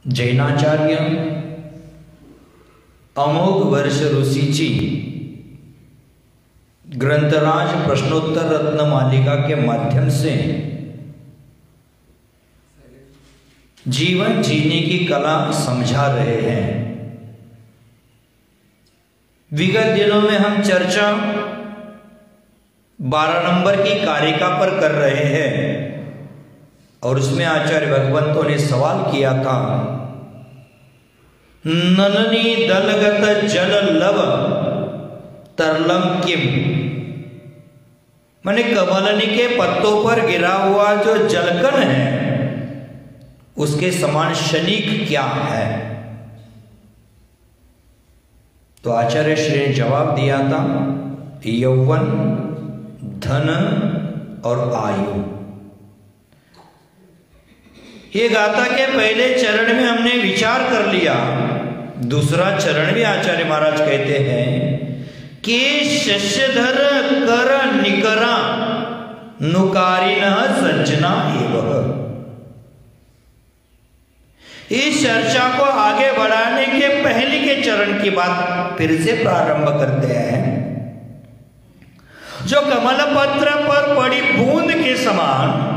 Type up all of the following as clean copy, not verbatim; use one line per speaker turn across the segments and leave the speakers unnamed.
जैनाचार्य अमोघ वर्ष ऋषिची ग्रंथराज प्रश्नोत्तर रत्न मालिका के माध्यम से जीवन जीने की कला समझा रहे हैं। विगत दिनों में हम चर्चा 12 नंबर की कारिका पर कर रहे हैं और उसमें आचार्य भगवंतों ने सवाल किया था, नलनी दलगत जल लव तरलम किम, माने कमलनी के पत्तों पर गिरा हुआ जो जलकण है उसके समान क्षणिक क्या है। तो आचार्य श्री ने जवाब दिया था, यौवन, धन और आयु। ये गाथा के पहले चरण में हमने विचार कर लिया। दूसरा चरण भी आचार्य महाराज कहते हैं कि शस्यधर कर निकरा नुकारिन संजना एवं। इस चर्चा को आगे बढ़ाने के पहले के चरण की बात फिर से प्रारंभ करते हैं। जो कमल पत्र पर पड़ी बूंद के समान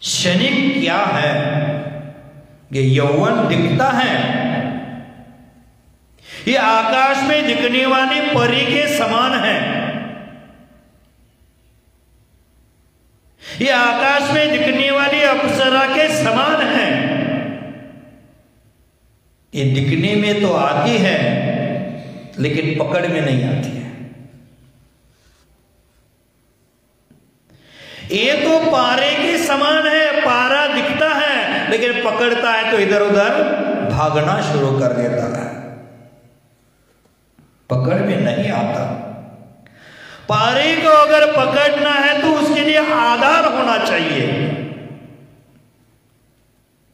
क्षणिक क्या है, ये यौवन दिखता है, ये आकाश में दिखने वाली परी के समान है, ये आकाश में दिखने वाली अप्सरा के समान है। ये दिखने में तो आती है लेकिन पकड़ में नहीं आती है। ये तो पारे के समान है, पारा दिखता है लेकिन पकड़ता है तो इधर उधर भागना शुरू कर देता है, पकड़ में नहीं आता। पारे को अगर पकड़ना है तो उसके लिए आधार होना चाहिए।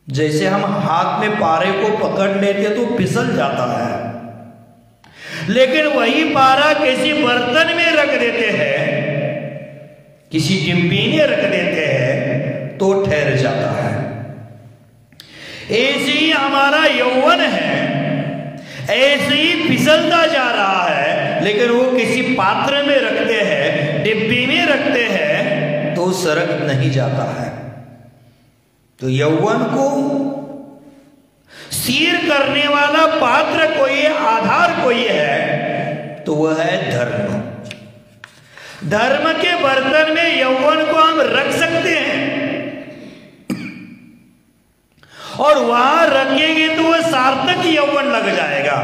जैसे हम हाथ में पारे को पकड़ लेते तो फिसल जाता है, लेकिन वही पारा किसी बर्तन में रख देते हैं, किसी डिब्बी में रख देते हैं तो ठहर जाता है। ऐसे ही हमारा यौवन है, ऐसे ही फिसलता जा रहा है, लेकिन वो किसी पात्र में रखते हैं, डिब्बी में रखते हैं तो सरक नहीं जाता है। तो यौवन को स्थिर करने वाला पात्र कोई है, आधार कोई है, तो वह है धर्म। धर्म के बर्तन में यौवन को हम रख सकते हैं और वहां रखेंगे तो वह सार्थक यौवन लग जाएगा।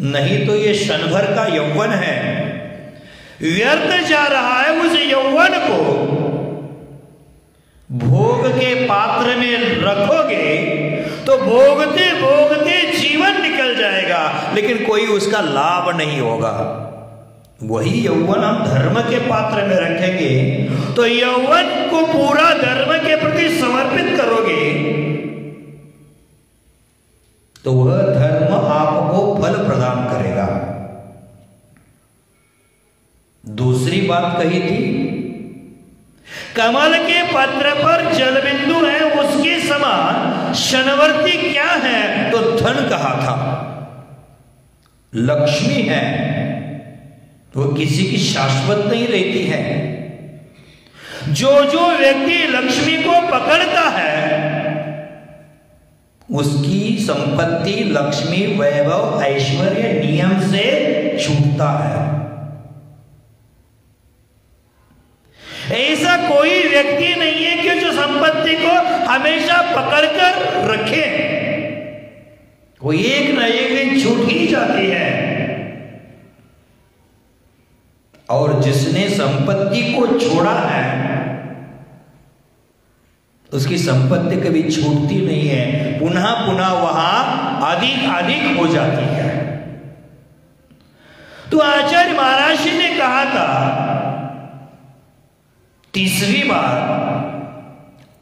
नहीं तो ये क्षण भर का यौवन है, व्यर्थ जा रहा है। उस यौवन को भोग के पात्र में रखोगे तो भोगते भोगते जीवन निकल जाएगा, लेकिन कोई उसका लाभ नहीं होगा। वही यौवन हम धर्म के पात्र में रखेंगे तो यौवन को पूरा धर्म के प्रति समर्पित करोगे तो वह धर्म आपको फल प्रदान करेगा। दूसरी बात कही थी, कमल के पत्र पर जल बिंदु है, उसके समान क्षणवर्ती क्या है, तो धन कहा था। लक्ष्मी है, वो किसी की शाश्वत नहीं रहती है। जो जो व्यक्ति लक्ष्मी को पकड़ता है उसकी संपत्ति लक्ष्मी वैभव ऐश्वर्य नियम से छूटता है। ऐसा कोई व्यक्ति नहीं है कि जो संपत्ति को हमेशा पकड़कर रखे, वो एक न एक दिन छूट ही जाती है। और जिसने संपत्ति को छोड़ा है उसकी संपत्ति कभी छूटती नहीं है, पुनः पुनः वहां अधिक अधिक हो जाती है। तो आचार्य महाराज ने कहा था, तीसरी बार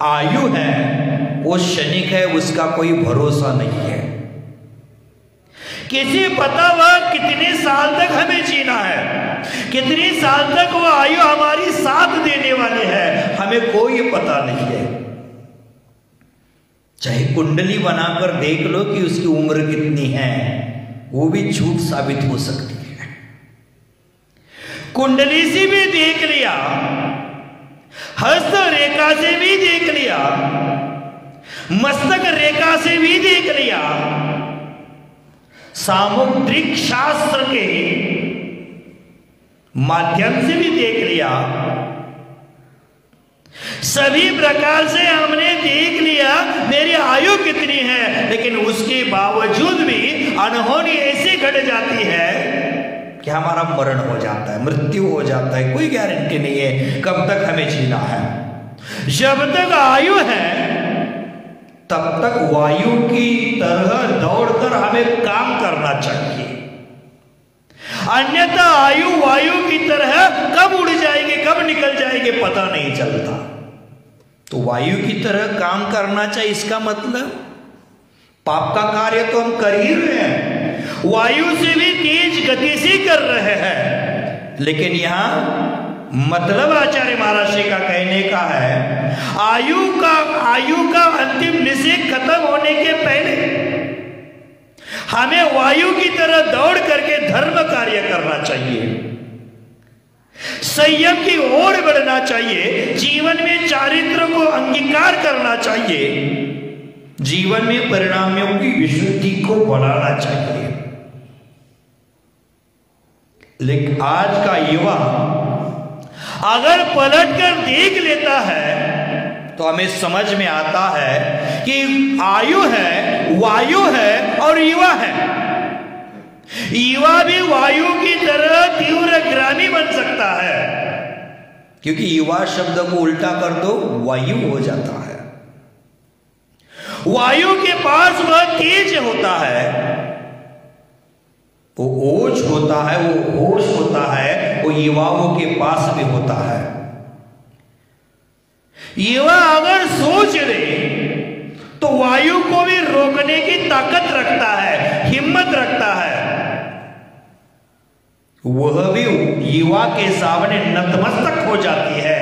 आयु है वो क्षणिक है, उसका कोई भरोसा नहीं है। किसे पता वह कितने साल तक हमें जीना है, कितनी साल तक वो आयु हमारी साथ देने वाली है, हमें कोई पता नहीं है। चाहे कुंडली बनाकर देख लो कि उसकी उम्र कितनी है, वो भी झूठ साबित हो सकती है। कुंडली से भी देख लिया, हस्त रेखा से भी देख लिया, मस्तक रेखा से भी देख लिया, सामुद्रिक शास्त्र के माध्यम से भी देख लिया, सभी प्रकार से हमने देख लिया मेरी आयु कितनी है, लेकिन उसके बावजूद भी अनहोनी ऐसी घट जाती है कि हमारा मरण हो जाता है, मृत्यु हो जाता है। कोई गारंटी नहीं है कब तक हमें जीना है। जब तक आयु है तब तक वायु की तरह दौड़कर हमें काम करना चाहिए, अन्यथा आयु वायु की तरह कब उड़ जाएगी कब निकल जाएगी पता नहीं चलता। तो वायु की तरह काम करना चाहिए, इसका मतलब पाप का कार्य तो हम कर ही रहे हैं, वायु से भी तेज गति से कर रहे हैं, लेकिन यहां मतलब आचार्य महाराज जी का कहने का है आयु का अंतिम निषेध खत्म होने के पहले हमें वायु की तरह दौड़ करके धर्म कार्य करना चाहिए, संयम की ओर बढ़ना चाहिए, जीवन में चारित्र को अंगीकार करना चाहिए, जीवन में परिणामों की विशुद्धि को बढ़ाना चाहिए। लेकिन आज का युवा अगर पलटकर देख लेता है तो हमें समझ में आता है कि आयु है, वायु है और युवा है। युवा भी वायु की तरह तीव्र ग्रामी बन सकता है, क्योंकि युवा शब्द को उल्टा कर दो वायु हो जाता है। वायु के पास वह तेज होता है, वो ओज होता है, वो होश होता है, वो युवाओं के पास भी होता है। युवा अगर सोच ले तो वायु को भी रोकने की ताकत रखता है, हिम्मत रखता है, वह भी युवा के सामने नतमस्तक हो जाती है,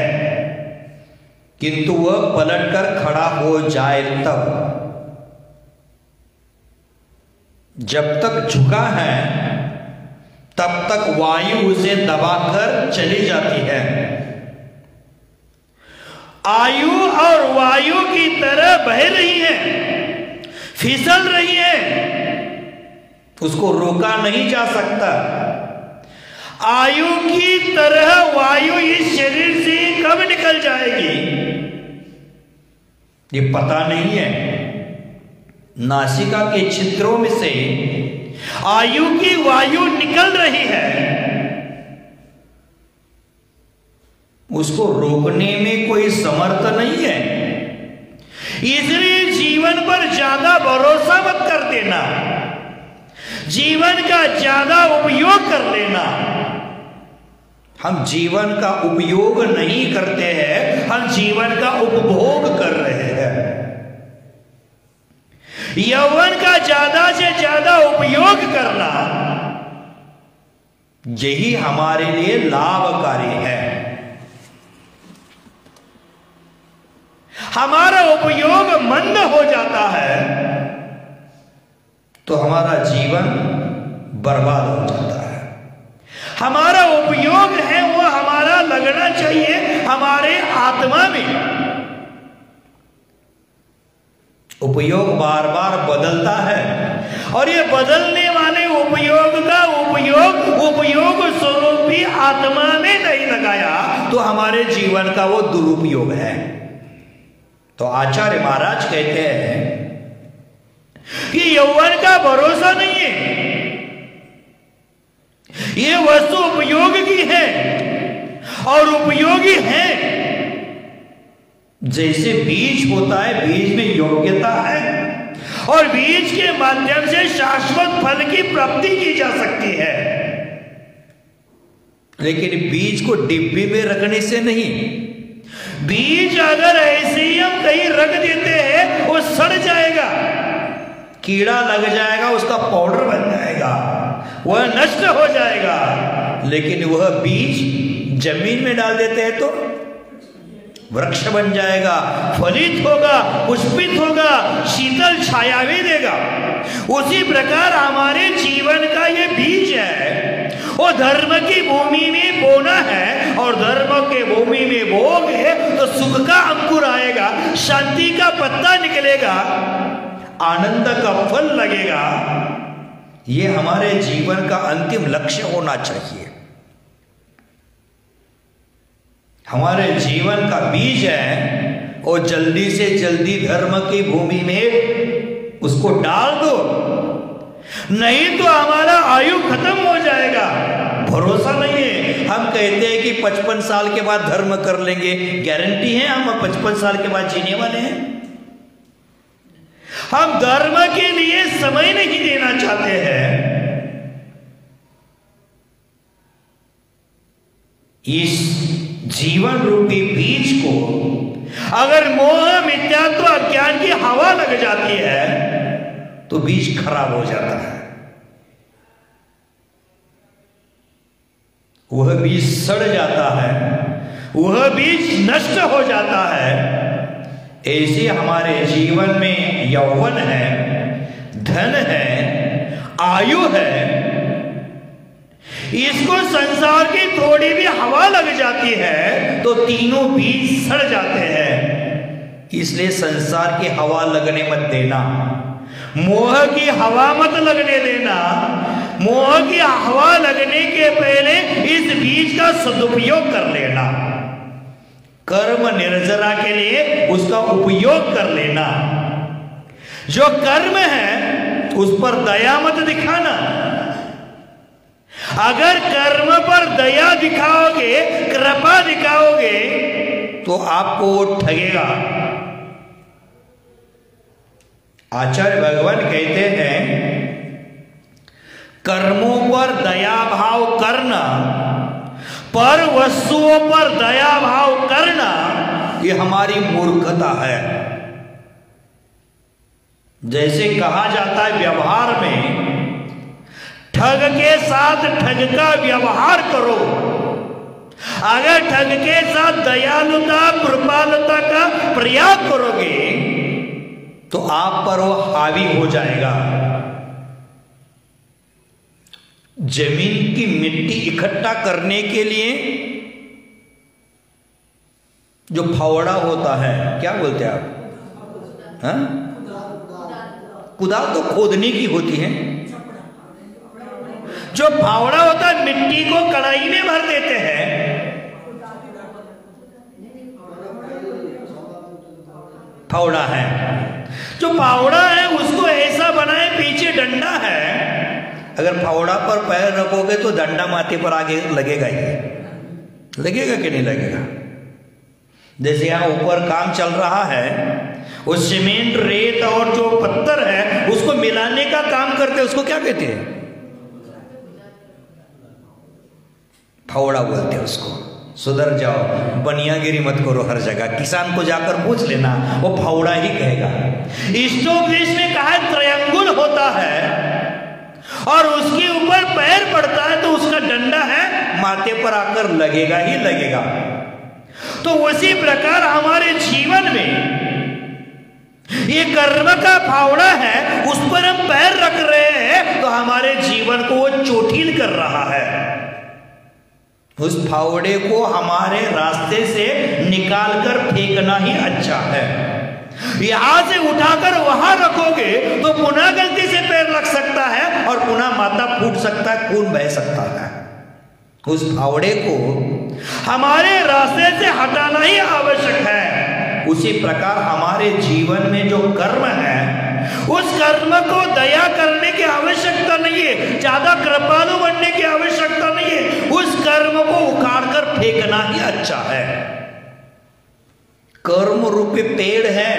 किंतु वह पलटकर खड़ा हो जाए तब। जब तक झुका है तब तक वायु उसे दबाकर चली जाती है। आयु और वायु की तरह बह रही है, फिसल रही है, उसको रोका नहीं जा सकता। आयु की तरह वायु इस शरीर से कब निकल जाएगी ये पता नहीं है। नासिका के छिद्रों में से आयु की वायु निकल रही है, उसको रोकने में कोई समर्थ नहीं है। इसलिए जीवन पर ज्यादा भरोसा मत कर देना, जीवन का ज्यादा उपयोग कर लेना। हम जीवन का उपयोग नहीं करते हैं, हम जीवन का उपभोग कर रहे हैं। यौवन का ज्यादा से ज्यादा उपयोग करना यही हमारे लिए लाभकारी है। हमारा उपयोग मंद हो जाता है तो हमारा जीवन बर्बाद हो जाता है। हमारा उपयोग है वो हमारा लगना चाहिए हमारे आत्मा में। उपयोग बार बार बदलता है और ये बदलने वाले उपयोग का उपयोग स्वरूप भी आत्मा में नहीं लगाया तो हमारे need का वो दुरुपयोग है। तो आचार्य महाराज कहते हैं कि यौवन का भरोसा नहीं है, ये वस्तु उपयोग की है और उपयोगी है। जैसे बीज होता है, बीज में योग्यता है और बीज के माध्यम से शाश्वत फल की प्राप्ति की जा सकती है, लेकिन बीज को डिब्बी में रखने से नहीं। बीज अगर ऐसे ही हम कहीं रख देते हैं वो सड़ जाएगा, कीड़ा लग जाएगा, उसका पाउडर बन जाएगा, वह नष्ट हो जाएगा। लेकिन वह बीज जमीन में डाल देते हैं तो वृक्ष बन जाएगा, फलित होगा, पुष्पित होगा, शीतल छाया भी देगा। उसी प्रकार हमारे जीवन का ये बीज है, वो धर्म की भूमि में बोना है, और धर्म के भूमि में बोगे तो सुख का अंकुर आएगा, शांति का पत्ता निकलेगा, आनंद का फल लगेगा। ये हमारे जीवन का अंतिम लक्ष्य होना चाहिए। हमारे जीवन का बीज है, और जल्दी से जल्दी धर्म की भूमि में उसको डाल दो, नहीं तो हमारा आयु खत्म हो जाएगा। भरोसा नहीं है। हम कहते हैं कि 55 साल के बाद धर्म कर लेंगे, गारंटी है हम 55 साल के बाद जीने वाले हैं? हम धर्म के लिए समय नहीं देना चाहते हैं। इस जीवन रूपी बीज को अगर मोह, मिथ्यात्व, अज्ञान की हवा लग जाती है तो बीज खराब हो जाता है, वह बीज सड़ जाता है, वह बीज नष्ट हो जाता है। ऐसे हमारे जीवन में यौवन है, धन है, आयु है, इसको संसार की थोड़ी भी हवा लग जाती है तो तीनों बीज सड़ जाते हैं। इसलिए संसार की हवा लगने मत देना, मोह की हवा मत लगने देना। मोह की हवा लगने के पहले इस बीज का सदुपयोग कर लेना, कर्म निर्जरा के लिए उसका उपयोग कर लेना। जो कर्म है उस पर दया मत दिखाना। अगर कर्म पर दया दिखाओगे, कृपा दिखाओगे तो आपको वो ठगेगा। आचार्य भगवान कहते हैं कर्मों पर दया भाव करना, पर वस्तुओं पर दया भाव करना, ये हमारी मूर्खता है। जैसे कहा जाता है व्यवहार में, ठग के साथ ठग का व्यवहार करो। अगर ठग के साथ दयालुता, कृपालुता का प्रयाग करोगे तो आप पर वो हावी हो जाएगा। जमीन की मिट्टी इकट्ठा करने के लिए जो फावड़ा होता है, क्या बोलते हैं आप? हाँ? कुदाल तो खोदने की होती है। जो फावड़ा होता है मिट्टी को कढ़ाई में भर देते हैं, फावड़ा है। जो फावड़ा है उसको ऐसा बनाए, पीछे डंडा है, अगर फावड़ा पर पैर रखोगे तो डंडा माथे पर आगे लगेगा ही, लगेगा कि नहीं लगेगा? जैसे यहां ऊपर काम चल रहा है, वो सीमेंट, रेत और जो पत्थर है उसको मिलाने का काम करते हैं, उसको क्या कहते हैं? फावड़ा बोलते हैं उसको। सुधर जाओ, बनियागिरी मत करो हर जगह, किसान को जाकर पूछ लेना, वो फावड़ा ही कहेगा। इष्टोपदेश में कहा त्रिअंगुल होता है और उसके ऊपर पैर पड़ता है तो उसका डंडा है, माथे पर आकर लगेगा ही लगेगा। तो उसी प्रकार हमारे जीवन में ये कर्म का फावड़ा है, उस पर हम पैर रख रहे हैं तो हमारे जीवन को वो चोटिल कर रहा है। उस फावड़े को हमारे रास्ते से निकालकर फेंकना ही अच्छा है। यहां से उठाकर वहां रखोगे तो पुनः गलती से पैर लग सकता है और पुनः माथा फूट सकता है, खून बह सकता है। उस फावड़े को हमारे रास्ते से हटाना ही आवश्यक है। उसी प्रकार हमारे जीवन में जो कर्म है, उस कर्म को दया करने की आवश्यकता नहीं है, ज्यादा कृपालु बनने की आवश्यकता नहीं है। उस कर्म को उखाड़कर फेंकना ही अच्छा है। कर्म रूपी पेड़ है,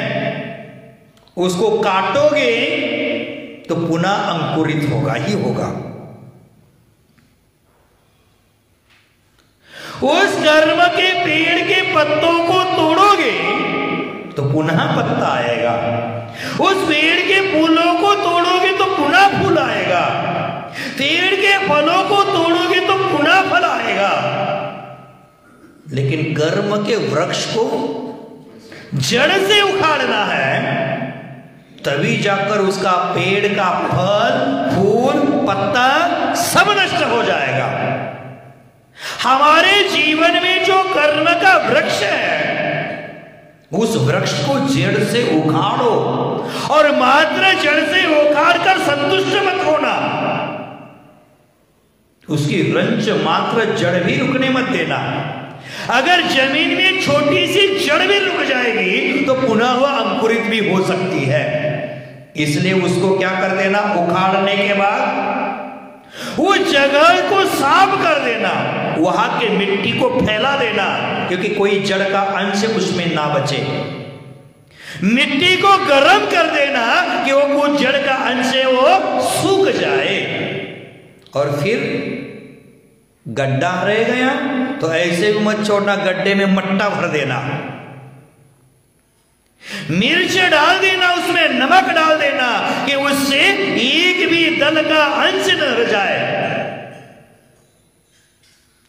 उसको काटोगे तो पुनः अंकुरित होगा ही होगा। उस कर्म के पेड़ के पत्तों को तोड़ोगे तो पुनः पत्ता आएगा। उस पेड़ के फूलों को तोड़ोगे तो पुनः फूल आएगा। पेड़ के फलों को तोड़ोगे तो पुनः फल आएगा। लेकिन कर्म के वृक्ष को जड़ से उखाड़ना है, तभी जाकर उसका पेड़ का फल, फूल, पत्ता सब नष्ट हो जाएगा। हमारे जीवन में जो कर्म का वृक्ष है, उस वृक्ष को जड़ से उखाड़ो, और मात्र जड़ से उखाड़ कर संतुष्ट मत होना, उसकी रंच मात्र जड़ भी रुकने मत देना। अगर जमीन में छोटी सी जड़ भी रुक जाएगी तो पुनः वह अंकुरित भी हो सकती है। इसलिए उसको क्या कर देना, उखाड़ने के बाद वो जगह को साफ कर देना, वहां के मिट्टी को फैला देना, क्योंकि कोई जड़ का अंश उसमें ना बचे। मिट्टी को गर्म कर देना कि वो कुछ जड़ का अंश है वो सूख जाए, और फिर गड्ढा रह गया तो ऐसे भी मत छोड़ना, गड्ढे में मट्टा भर देना, मिर्च डाल देना, उसमें नमक डाल देना कि उससे एक भी दल का अंश न रह जाए,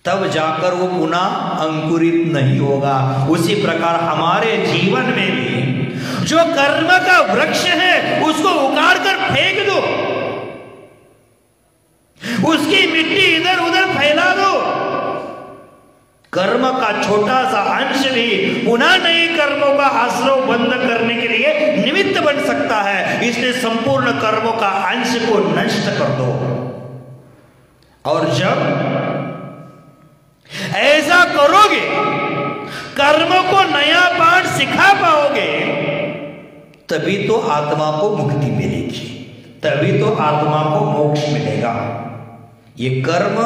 तब जाकर वो पुनः अंकुरित नहीं होगा। उसी प्रकार हमारे जीवन में भी जो कर्म का वृक्ष है उसको उखाड़ कर फेंक दो, उसकी मिट्टी इधर उधर फैला दो। कर्म का छोटा सा अंश भी पुनः नए कर्मों का आश्रय बंद करने के लिए निमित्त बन सकता है। इसलिए संपूर्ण कर्मों का अंश को नष्ट कर दो, और जब ऐसा करोगे, कर्म को नया पाठ सिखा पाओगे, तभी तो आत्मा को मुक्ति मिलेगी, तभी तो आत्मा को मोक्ष मिलेगा। ये कर्म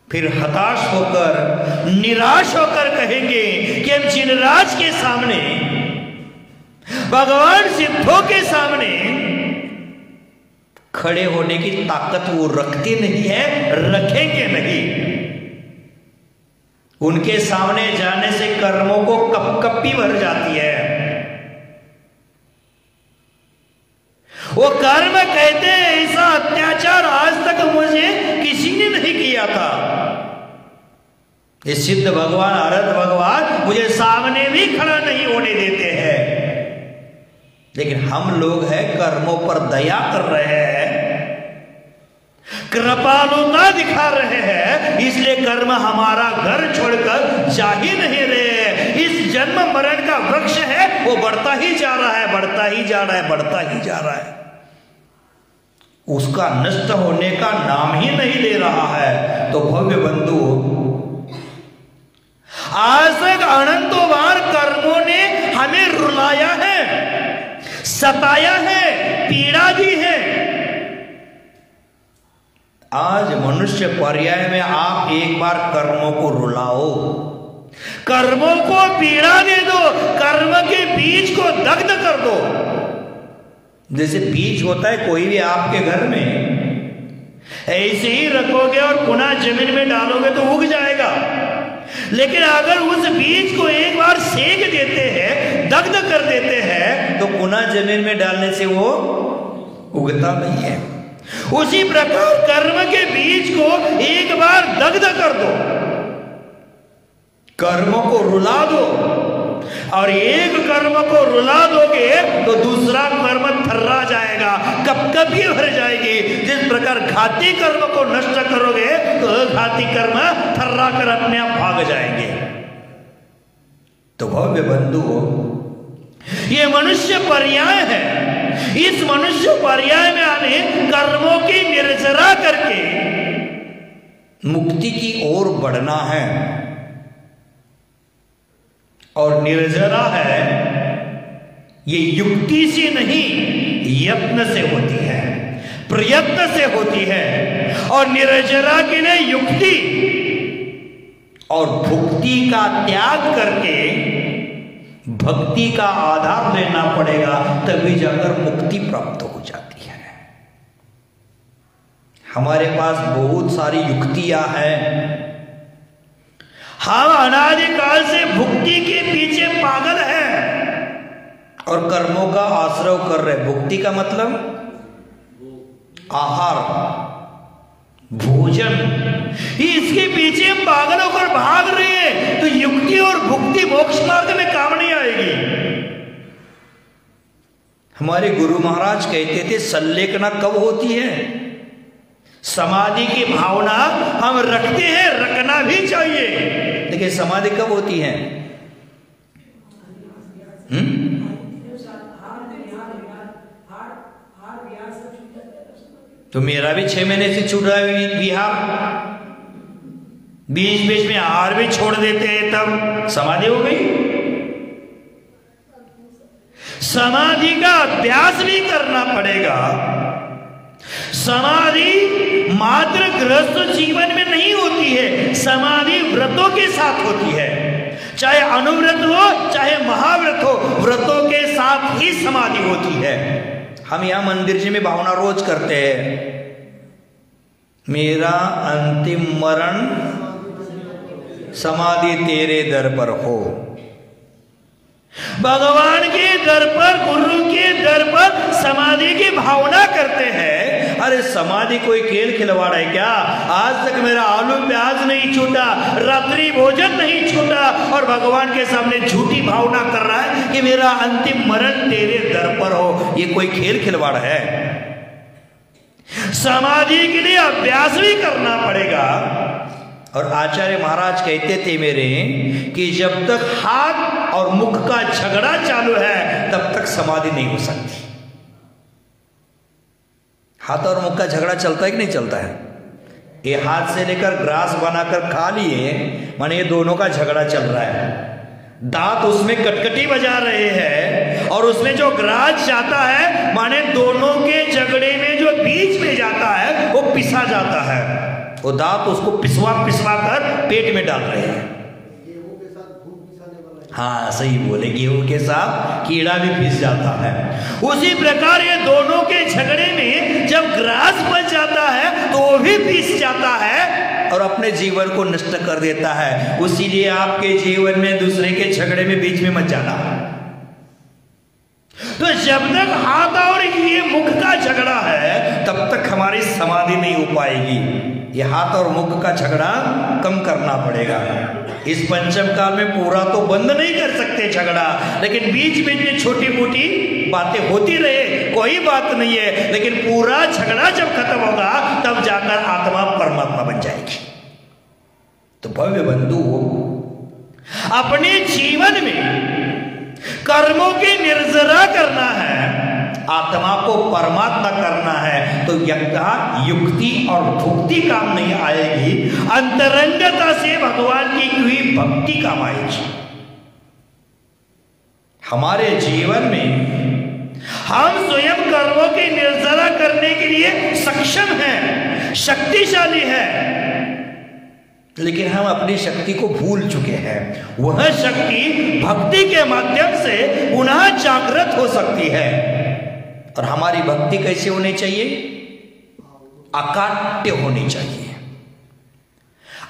फिर हताश होकर, निराश होकर कहेंगे कि हम जिनराज के सामने, भगवान सिद्धों के सामने खड़े होने की ताकत वो रखते नहीं है, रखेंगे नहीं। उनके सामने जाने से कर्मों को कपकपी भर जाती है। वो कर्म कहते हैं ऐसा अत्याचार आज तक मुझे किसी ने नहीं किया था। ये सिद्ध भगवान, अरहत भगवान मुझे सामने भी खड़ा नहीं होने देते हैं। लेकिन हम लोग हैं कर्मों पर दया कर रहे हैं, कृपालुता दिखा रहे हैं, इसलिए कर्म हमारा घर छोड़कर जा ही नहीं रहे। इस जन्म मरण का वृक्ष है वो बढ़ता ही जा रहा है, बढ़ता ही जा रहा है, बढ़ता ही जा रहा है, उसका नष्ट होने का नाम ही नहीं ले रहा है। तो भव्य बंधु, आज तक अनंतों बार कर्मों ने हमें रुलाया है, सताया है, पीड़ा दी है। आज मनुष्य पर्याय में आप एक बार कर्मों को रुलाओ, कर्मों को पीड़ा दे दो, कर्म के बीज को दग्ध कर दो। जैसे बीज होता है कोई भी आपके घर में, ऐसे ही रखोगे और पुनः जमीन में डालोगे तो उग जाएगा। लेकिन अगर उस बीज को एक बार सेक देते हैं, दग्ध कर देते हैं, तो पुनः जमीन में डालने से वो उगता नहीं है। उसी प्रकार कर्म के बीज को एक बार दग्ध कर दो, कर्म को रुला दो, और एक कर्म को रुला दोगे तो दूसरा कर्म थर्रा जाएगा, कपकपी भर जाएगी। जिस प्रकार घाती कर्म को नष्ट करोगे तो घाती कर्म थर्रा कर अपने आप भाग जाएंगे। तो भव्य बंधु, ये मनुष्य पर्याय है। इस मनुष्य पर्याय में हमें कर्मों की निर्जरा करके मुक्ति की ओर बढ़ना है। और निर्जरा है ये युक्ति से नहीं, यत्न से होती है, प्रयत्न से होती है। और निर्जरा के लिए युक्ति और भुक्ति का त्याग करके भक्ति का आधार लेना पड़ेगा, तभी जाकर मुक्ति प्राप्त हो जाती है। हमारे पास बहुत सारी युक्तियां हैं, हम अनादिकाल से भुक्ति के पीछे पागल हैं और कर्मों का आश्रय कर रहे। भुक्ति का मतलब आहार, भोजन, इसके पीछे हम पागल होकर भाग रहे हैं तो युक्ति और भुक्ति मोक्ष मार्ग में काम नहीं आएगी। हमारे गुरु महाराज कहते थे संलेखना कब होती है? समाधि की भावना हम रखते हैं, रखना भी चाहिए, लेकिन समाधि कब होती है? तो मेरा भी 6 महीने से छूट रहा है विहार, बीच बीच में आहार भी छोड़ देते हैं, तब समाधि हो गई। समाधि का अभ्यास भी करना पड़ेगा। समाधि मात्र गृहस्थ जीवन में नहीं होती है, समाधि व्रतों के साथ होती है। चाहे अनुव्रत हो चाहे महाव्रत हो, व्रतों के साथ ही समाधि होती है। हम यहां मंदिर जी में भावना रोज करते हैं, मेरा अंतिम मरण समाधि तेरे दर पर हो। भगवान के दर पर, गुरु के दर पर समाधि की भावना करते हैं। अरे समाधि कोई खेल खिलवाड़ है क्या? आज तक मेरा आलू प्याज नहीं छूटा, रात्रि भोजन नहीं छूटा, और भगवान के सामने झूठी भावना कर रहा है कि मेरा अंतिम मरण तेरे दर पर हो। ये कोई खेल खिलवाड़ है? समाधि के लिए अभ्यास भी करना पड़ेगा। और आचार्य महाराज कहते थे मेरे कि जब तक हाथ और मुख का झगड़ा चालू है तब तक समाधि नहीं हो सकती। हाथ और मुख का झगड़ा चलता है कि नहीं चलता है? ये हाथ से लेकर ग्रास बनाकर खा लिए, माने ये दोनों का झगड़ा चल रहा है। दांत उसमें कटकटी बजा रहे हैं और उसमें जो ग्रास जाता है, माने दोनों के झगड़े में जो बीच में जाता है वो पिसा जाता है। वो दांत उसको पिसवा कर पेट में डाल रहे हैं। हाँ सही बोले, गेहूं के साथ कीड़ा भी पिस जाता है। उसी प्रकार ये दोनों के झगड़े में जब ग्रास बच जाता है तो वो भी पिस जाता है और अपने जीवन को नष्ट कर देता है। उसीलिए आपके जीवन में दूसरे के झगड़े में बीच में मत जाना। तो जब तक हाथ और ये मुख का झगड़ा है तब तक हमारी समाधि नहीं हो पाएगी। ये हाथ और मुख का झगड़ा कम करना पड़ेगा। इस पंचम काल में पूरा तो बंद नहीं कर सकते झगड़ा, लेकिन बीच बीच में छोटी मोटी बातें होती रहे, कोई बात नहीं है। लेकिन पूरा झगड़ा जब खत्म होगा तब जाकर आत्मा परमात्मा बन जाएगी। तो भव्य बंधु, अपने जीवन में कर्मों की निर्जरा करना है, आत्मा को परमात्मा करना है, तो यज्ञ युक्ति और भुक्ति काम नहीं आएगी, अंतरंगता से भगवान की हुई भक्ति काम आएगी। हमारे जीवन में हम स्वयं कर्मों की निर्जरा करने के लिए सक्षम हैं, शक्तिशाली हैं, लेकिन हम अपनी शक्ति को भूल चुके हैं। वह शक्ति भक्ति के माध्यम से पुनः जागृत हो सकती है। और हमारी भक्ति कैसे होनी चाहिए? अकाट्य होनी चाहिए,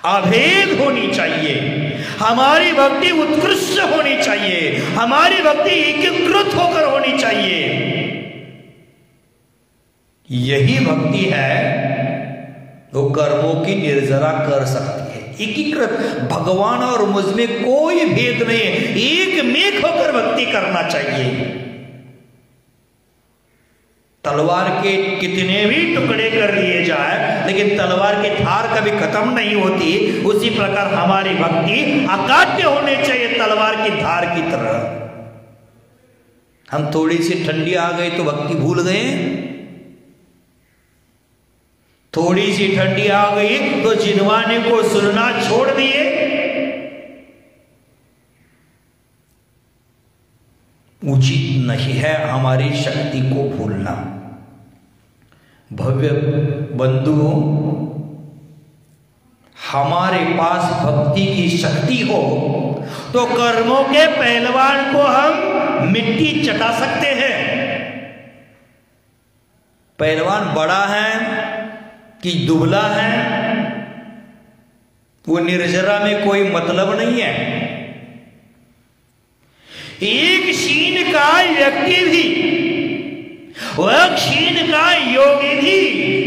अभेद होनी चाहिए। हमारी भक्ति उत्कृष्ट होनी चाहिए, हमारी भक्ति एकीकृत होकर होनी चाहिए। यही भक्ति है वो कर्मों की निर्जरा कर सकती है। एकीकृत, भगवान और मुझ में कोई भेद नहीं है, एक मेक होकर भक्ति करना चाहिए। तलवार के कितने भी टुकड़े कर दिए जाए, लेकिन तलवार की धार कभी खत्म नहीं होती। उसी प्रकार हमारी भक्ति अकाट्य होनी चाहिए, तलवार की धार की तरह। हम थोड़ी सी ठंडी आ गई तो भक्ति भूल गए, थोड़ी सी ठंडी आ गई तो जिनवाने को सुनना छोड़ दिए। उचित नहीं है हमारी शक्ति को भूलना। भव्य बंधुओं, हमारे पास भक्ति की शक्ति हो तो कर्मों के पहलवान को हम मिट्टी चटा सकते हैं। पहलवान बड़ा है कि दुबला है, वो निर्जरा में कोई मतलब नहीं है। एक शीन का व्यक्ति भी वह क्षीण का योगी भी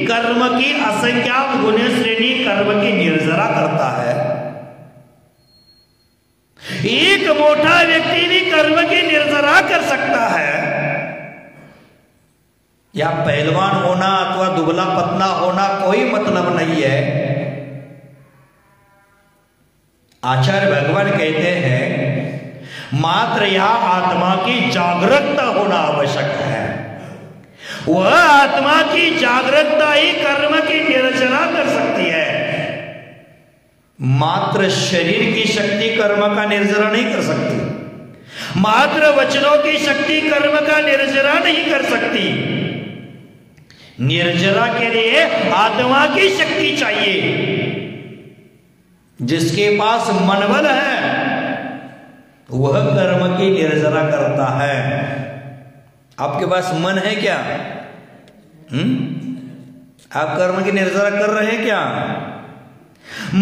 कर्म की असंख्यात गुण श्रेणी कर्म की निर्जरा करता है। एक मोटा व्यक्ति भी कर्म की निर्जरा कर सकता है। या पहलवान होना अथवा दुबला पतला होना कोई मतलब नहीं है। आचार्य भगवान कहते हैं मात्र यह आत्मा की जागरूकता होना आवश्यक है। वह आत्मा की जागरूकता ही कर्म की निर्जरा कर सकती है। मात्र शरीर की शक्ति कर्म का निर्जरा नहीं कर सकती। मात्र वचनों की शक्ति कर्म का निर्जरा नहीं कर सकती। निर्जरा के लिए आत्मा की शक्ति चाहिए। जिसके पास मनबल है वह कर्म की निर्जरा करता है। आपके पास मन है क्या? आप कर्म की निर्जरा कर रहे हैं क्या?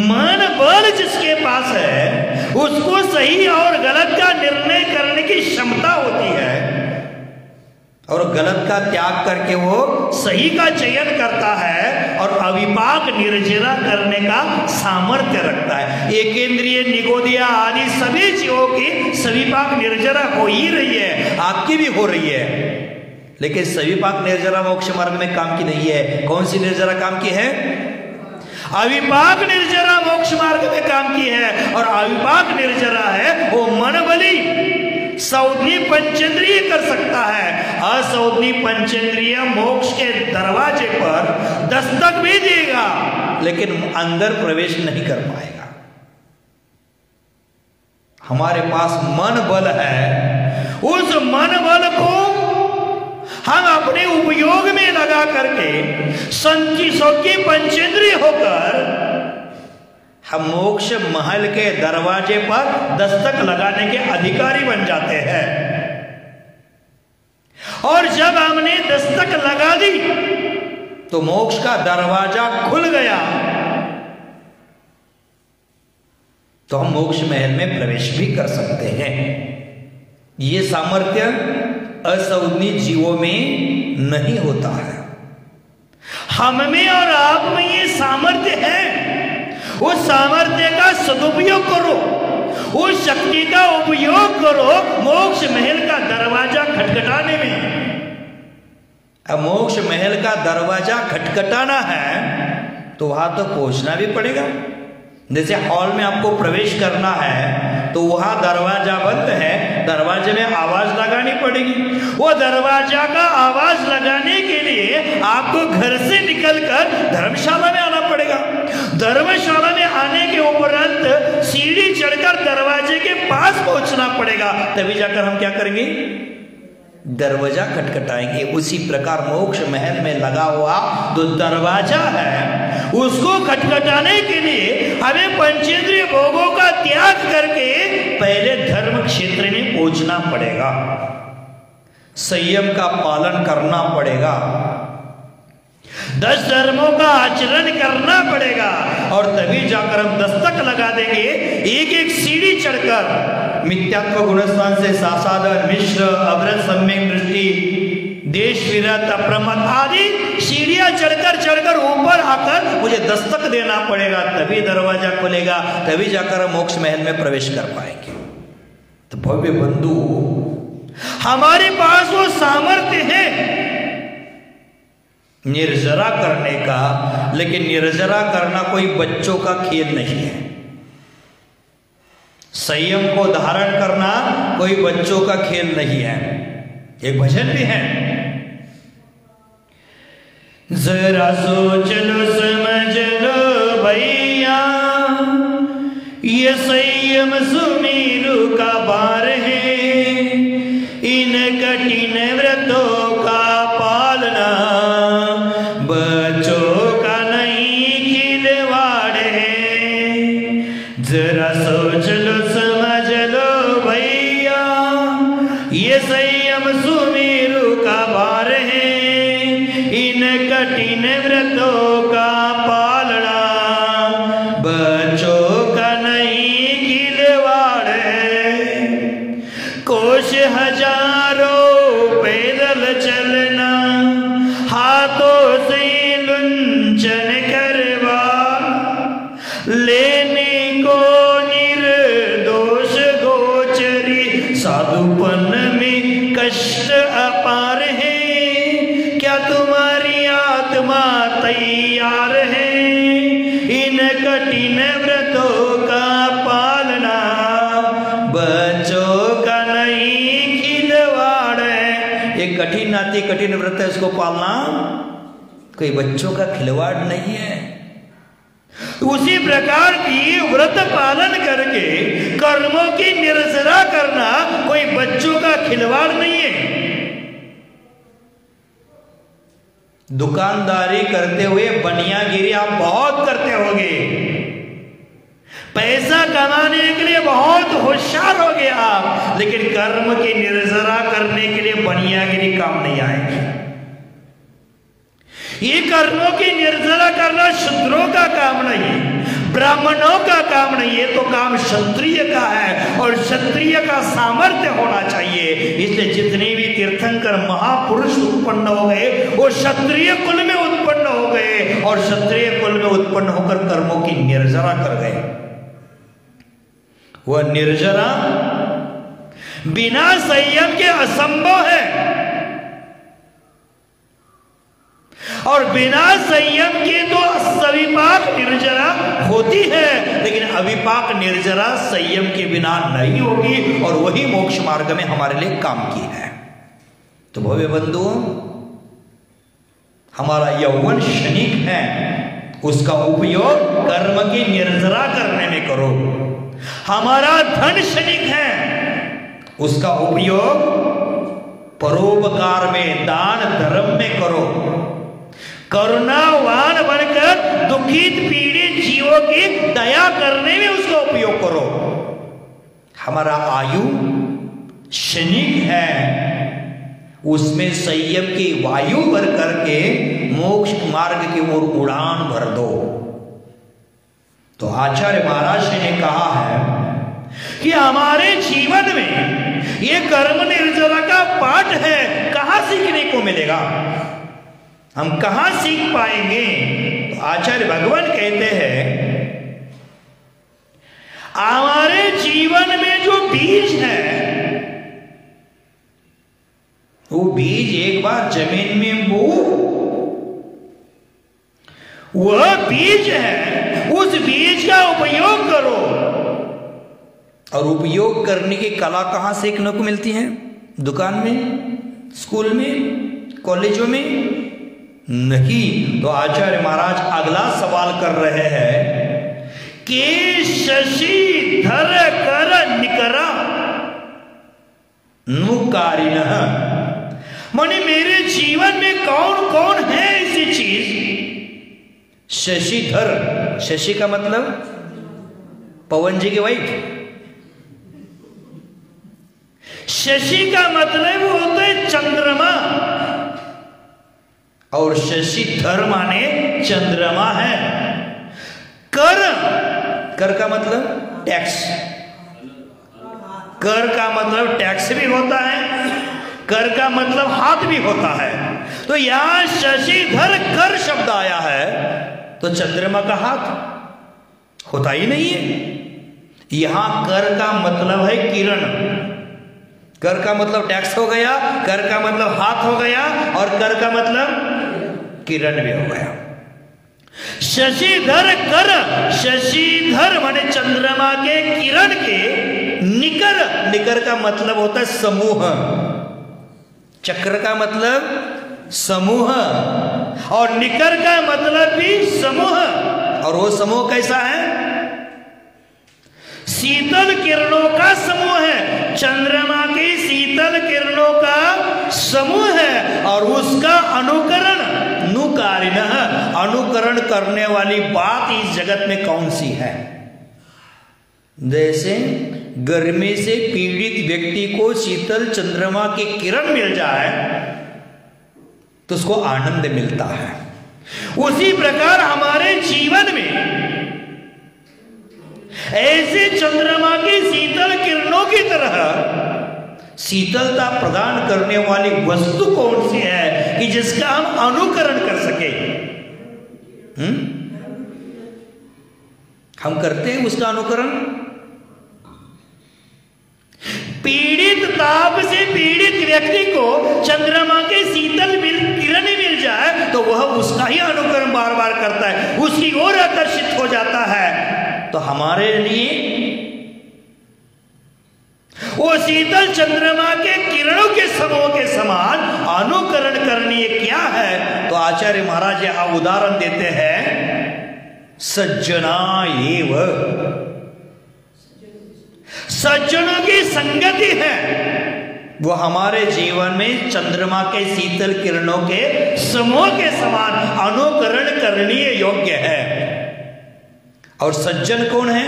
मन बल जिसके पास है उसको सही और गलत का निर्णय करने की क्षमता होती है और गलत का त्याग करके वो सही का चयन करता है और अविपाक निर्जरा करने का सामर्थ्य रखता है। एकेंद्रिय निगोदिया आदि सभी जीवों की सविपाक निर्जरा हो ही रही है, आपकी भी हो रही है। लेकिन सविपाक निर्जरा मोक्ष मार्ग में काम की नहीं है। कौन सी निर्जरा काम की है? अविपाक निर्जरा मोक्ष मार्ग में काम की है। और अविपाक निर्जरा है वो मन बली सौधनी पंचेंद्रिय कर सकता है। असौधनी पंचेंद्रिय मोक्ष के दरवाजे पर दस्तक भी देगा लेकिन अंदर प्रवेश नहीं कर पाएगा। हमारे पास मन बल है, उस मन बल को हम अपने उपयोग में लगा करके संकी पंचेंद्रिय होकर हम मोक्ष महल के दरवाजे पर दस्तक लगाने के अधिकारी बन जाते हैं। और जब हमने दस्तक लगा दी तो मोक्ष का दरवाजा खुल गया तो हम मोक्ष महल में प्रवेश भी कर सकते हैं। ये सामर्थ्य असौधनी जीवों में नहीं होता है। हम में और आप में ये सामर्थ्य है। उस सामर्थ्य का सदुपयोग करो, उस शक्ति का उपयोग करो मोक्ष महल का दरवाजा खटखटाने में। अब मोक्ष महल का दरवाजा खटखटाना है तो वहां तो पहुंचना भी पड़ेगा। जैसे हॉल में आपको प्रवेश करना है तो वहां दरवाजा बंद है, दरवाजे में आवाज लगानी पड़ेगी। वो दरवाजा का आवाज लगाने के लिए आपको घर से निकलकर धर्मशाला में आना पड़ेगा। धर्मशाला में आने के उपरांत सीढ़ी चढ़कर दरवाजे के पास पहुंचना पड़ेगा, तभी जाकर हम क्या करेंगे? दरवाजा खटखटाएंगे। उसी प्रकार मोक्ष महल में लगा हुआ जो दरवाजा है उसको खटखटाने के लिए हमें पंचेंद्रिय भोगों का त्याग करके पहले धर्म क्षेत्र में पहुंचना पड़ेगा, संयम का पालन करना पड़ेगा, 10 धर्मों का आचरण करना पड़ेगा और तभी जाकर हम दस्तक लगा देंगे। एक एक सीढ़ी चढ़कर मिथ्यात्व गुणस्थान से सासादर मिश्र अवरत सम्यक दृष्टि देश विरत अप्रमत आदि सीढ़ियां चढ़कर ऊपर आकर मुझे दस्तक देना पड़ेगा, तभी दरवाजा खुलेगा, तभी जाकर हम मोक्ष महल में प्रवेश कर पाएंगे। तो भव्य बंधु हमारे पास वो सामर्थ्य है निर्जरा करने का, लेकिन निर्जरा करना कोई बच्चों का खेल नहीं है। संयम को धारण करना कोई बच्चों का खेल नहीं है। एक भजन भी है, जरा सोच लो समझ लो भैया ये संयम सुमेरु का भार है, इन कठिन व्रतों का पालना बच्चों का नहीं खिलवाड़ है। जरा सोच लो समझ लो भैया ये संयम सुमेरु का भार है, इन कठिन व्रतों का पालना बच्चों का नहीं खिलवाड़ है। कोश हजारों पैदल चलना कठिन अति कठिन व्रत है, उसको पालना कोई बच्चों का खिलवाड़ नहीं है। उसी प्रकार की व्रत पालन करके कर्मों की निर्जरा करना कोई बच्चों का खिलवाड़ नहीं है। दुकानदारी करते हुए बनियागिरी आप बहुत करते होंगे, पैसा कमाने के लिए बहुत होशियार हो गए आप, लेकिन कर्म की निर्जरा करने के लिए बनियागिरी काम नहीं आएगी। ये कर्मों की निर्जरा करना शूद्रों का काम नहीं है, ब्राह्मणों का काम नहीं है, तो काम क्षत्रिय का है और क्षत्रिय का सामर्थ्य होना चाहिए। इसलिए जितने भी तीर्थंकर महापुरुष उत्पन्न हो गए वो क्षत्रिय कुल में उत्पन्न हो गए और क्षत्रिय कुल में उत्पन्न होकर कर्मों की निर्जरा कर गए। वह निर्जरा बिना संयम के असंभव है और बिना संयम के तो सविपाक निर्जरा होती है, लेकिन अविपाक निर्जरा संयम के बिना नहीं होगी और वही मोक्ष मार्ग में हमारे लिए काम की है। तो भव्य बंधुओं, हमारा यौवन क्षणिक है, उसका उपयोग कर्म की निर्जरा करने में करो। हमारा धन क्षणिक है, उसका उपयोग परोपकार में, दान धर्म में करो। करुणावान बनकर दुखित पीड़ित जीवों की दया करने में उसका उपयोग करो। हमारा आयु क्षणिक है, उसमें संयम की वायु भर करके मोक्ष मार्ग की ओर उड़ान भर दो। तो आचार्य महाराज ने कहा है कि हमारे जीवन में ये कर्म निर्जरा का पाठ है, कहां सीखने को मिलेगा, हम कहां सीख पाएंगे? तो आचार्य भगवान कहते हैं हमारे जीवन में जो बीज है वो बीज एक बार जमीन में बो, वह बीज है, उस बीज का उपयोग करो। और उपयोग करने की कला कहां सीखने को मिलती है? दुकान में, स्कूल में, कॉलेजों में नहीं। तो आचार्य महाराज अगला सवाल कर रहे हैं कि शशि धर कर निकरा नुकारिण, माने मेरे जीवन में कौन कौन है ऐसी चीज? शशिधर, शशि का मतलब पवन जी की वाइफ, शशि का मतलब होता है चंद्रमा और शशिधर माने चंद्रमा है। कर, कर का मतलब टैक्स, कर का मतलब टैक्स भी होता है, कर का मतलब हाथ भी होता है। तो यहां शशिधर कर शब्द आया है तो चंद्रमा का हाथ होता ही नहीं है। यहां कर का मतलब है किरण, कर का मतलब टैक्स हो गया, कर का मतलब हाथ हो गया और कर का मतलब किरण भी हो गया। शशिधर कर, शशिधर माने चंद्रमा के किरण के निकर, निकर का मतलब होता है समूह, चक्र का मतलब समूह और निकर का मतलब भी समूह। और वो समूह कैसा है? शीतल किरणों का समूह है, चंद्रमा की शीतल किरणों का समूह है और उसका अनुकरण नुकारिण, अनुकरण करने वाली बात इस जगत में कौन सी है? जैसे गर्मी से पीड़ित व्यक्ति को शीतल चंद्रमा की किरण मिल जाए तो उसको आनंद मिलता है, उसी प्रकार हमारे जीवन में ऐसे चंद्रमा की शीतल किरणों की तरह शीतलता प्रदान करने वाली वस्तु कौन सी है कि जिसका हम अनुकरण कर सके? हम करते हैं उसका अनुकरण? पीड़ित ताप से पीड़ित व्यक्ति को चंद्रमा के शीतल किरण मिल जाए तो वह उसका ही अनुकरण बार बार करता है, उसकी ओर आकर्षित हो जाता है। तो हमारे लिए वो शीतल चंद्रमा के किरणों के समूह के समान अनुकरण करणीय क्या है? तो आचार्य महाराज यहां उदाहरण देते हैं, सज्जना एव, सज्जनों की संगति है वो हमारे जीवन में चंद्रमा के शीतल किरणों के समूह के समान अनुकरण करणीय योग्य है। और सज्जन कौन है?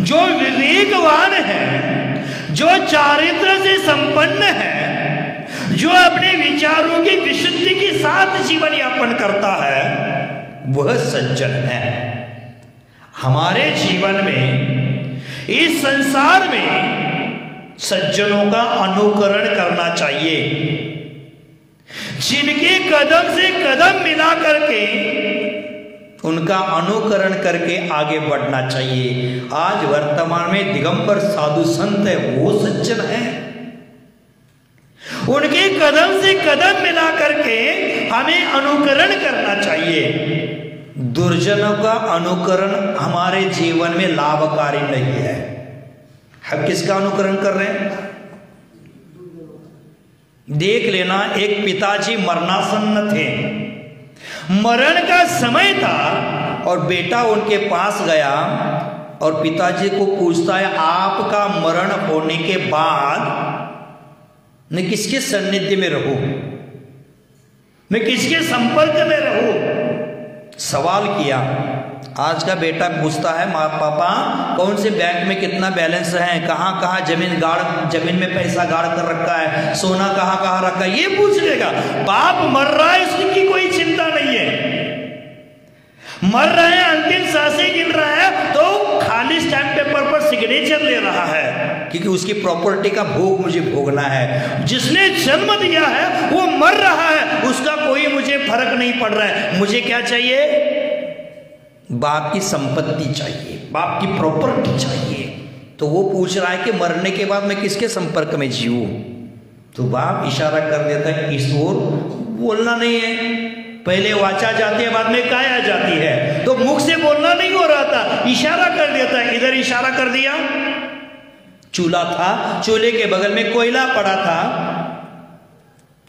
जो विवेकवान है, जो चारित्र से संपन्न है, जो अपने विचारों की विशुद्धि के साथ जीवन यापन करता है, वह सज्जन है। हमारे जीवन में, इस संसार में सज्जनों का अनुकरण करना चाहिए, जिनके कदम से कदम मिला करके उनका अनुकरण करके आगे बढ़ना चाहिए। आज वर्तमान में दिगंबर साधु संत है, वो सज्जन है। उनके कदम से कदम मिला करके हमें अनुकरण करना चाहिए। दुर्जनों का अनुकरण हमारे जीवन में लाभकारी नहीं है। हम किसका अनुकरण कर रहे हैं? देख लेना, एक पिताजी मरणासन्न थे, मरण का समय था और बेटा उनके पास गया और पिताजी को पूछता है, आपका मरण होने के बाद मैं किसके सानिध्य में रहूं, मैं किसके संपर्क में रहूं? सवाल किया। आज का बेटा पूछता है, माँ पापा कौन से बैंक में कितना बैलेंस है, कहाँ कहाँ जमीन में पैसा गाड़ कर रखा है, सोना कहाँ कहाँ रखा है, ये पूछ लेगा। बाप मर रहा है, उसकी कोई चिंता नहीं है। मर रहा है, अंतिम सांसें गिन रहा है, तो खाली स्टैम्प पेपर पर सिग्नेचर ले रहा है, क्योंकि उसकी प्रॉपर्टी का भोग मुझे भोगना है। जिसने जन्म दिया है वो मर रहा है, उसका कोई मुझे फर्क नहीं पड़ रहा है। मुझे क्या चाहिए? बाप की संपत्ति चाहिए, बाप की प्रॉपर्टी चाहिए। तो वो पूछ रहा है कि मरने के बाद मैं किसके संपर्क में जीऊं? तो बाप इशारा कर देता है, इस ओर बोलना नहीं है, पहले वाचा जाती है, बाद में काया जाती है। तो मुख से बोलना नहीं हो रहा था, इशारा कर देता है। इधर इशारा कर दिया, चूल्हा था, चूल्हे के बगल में कोयला पड़ा था।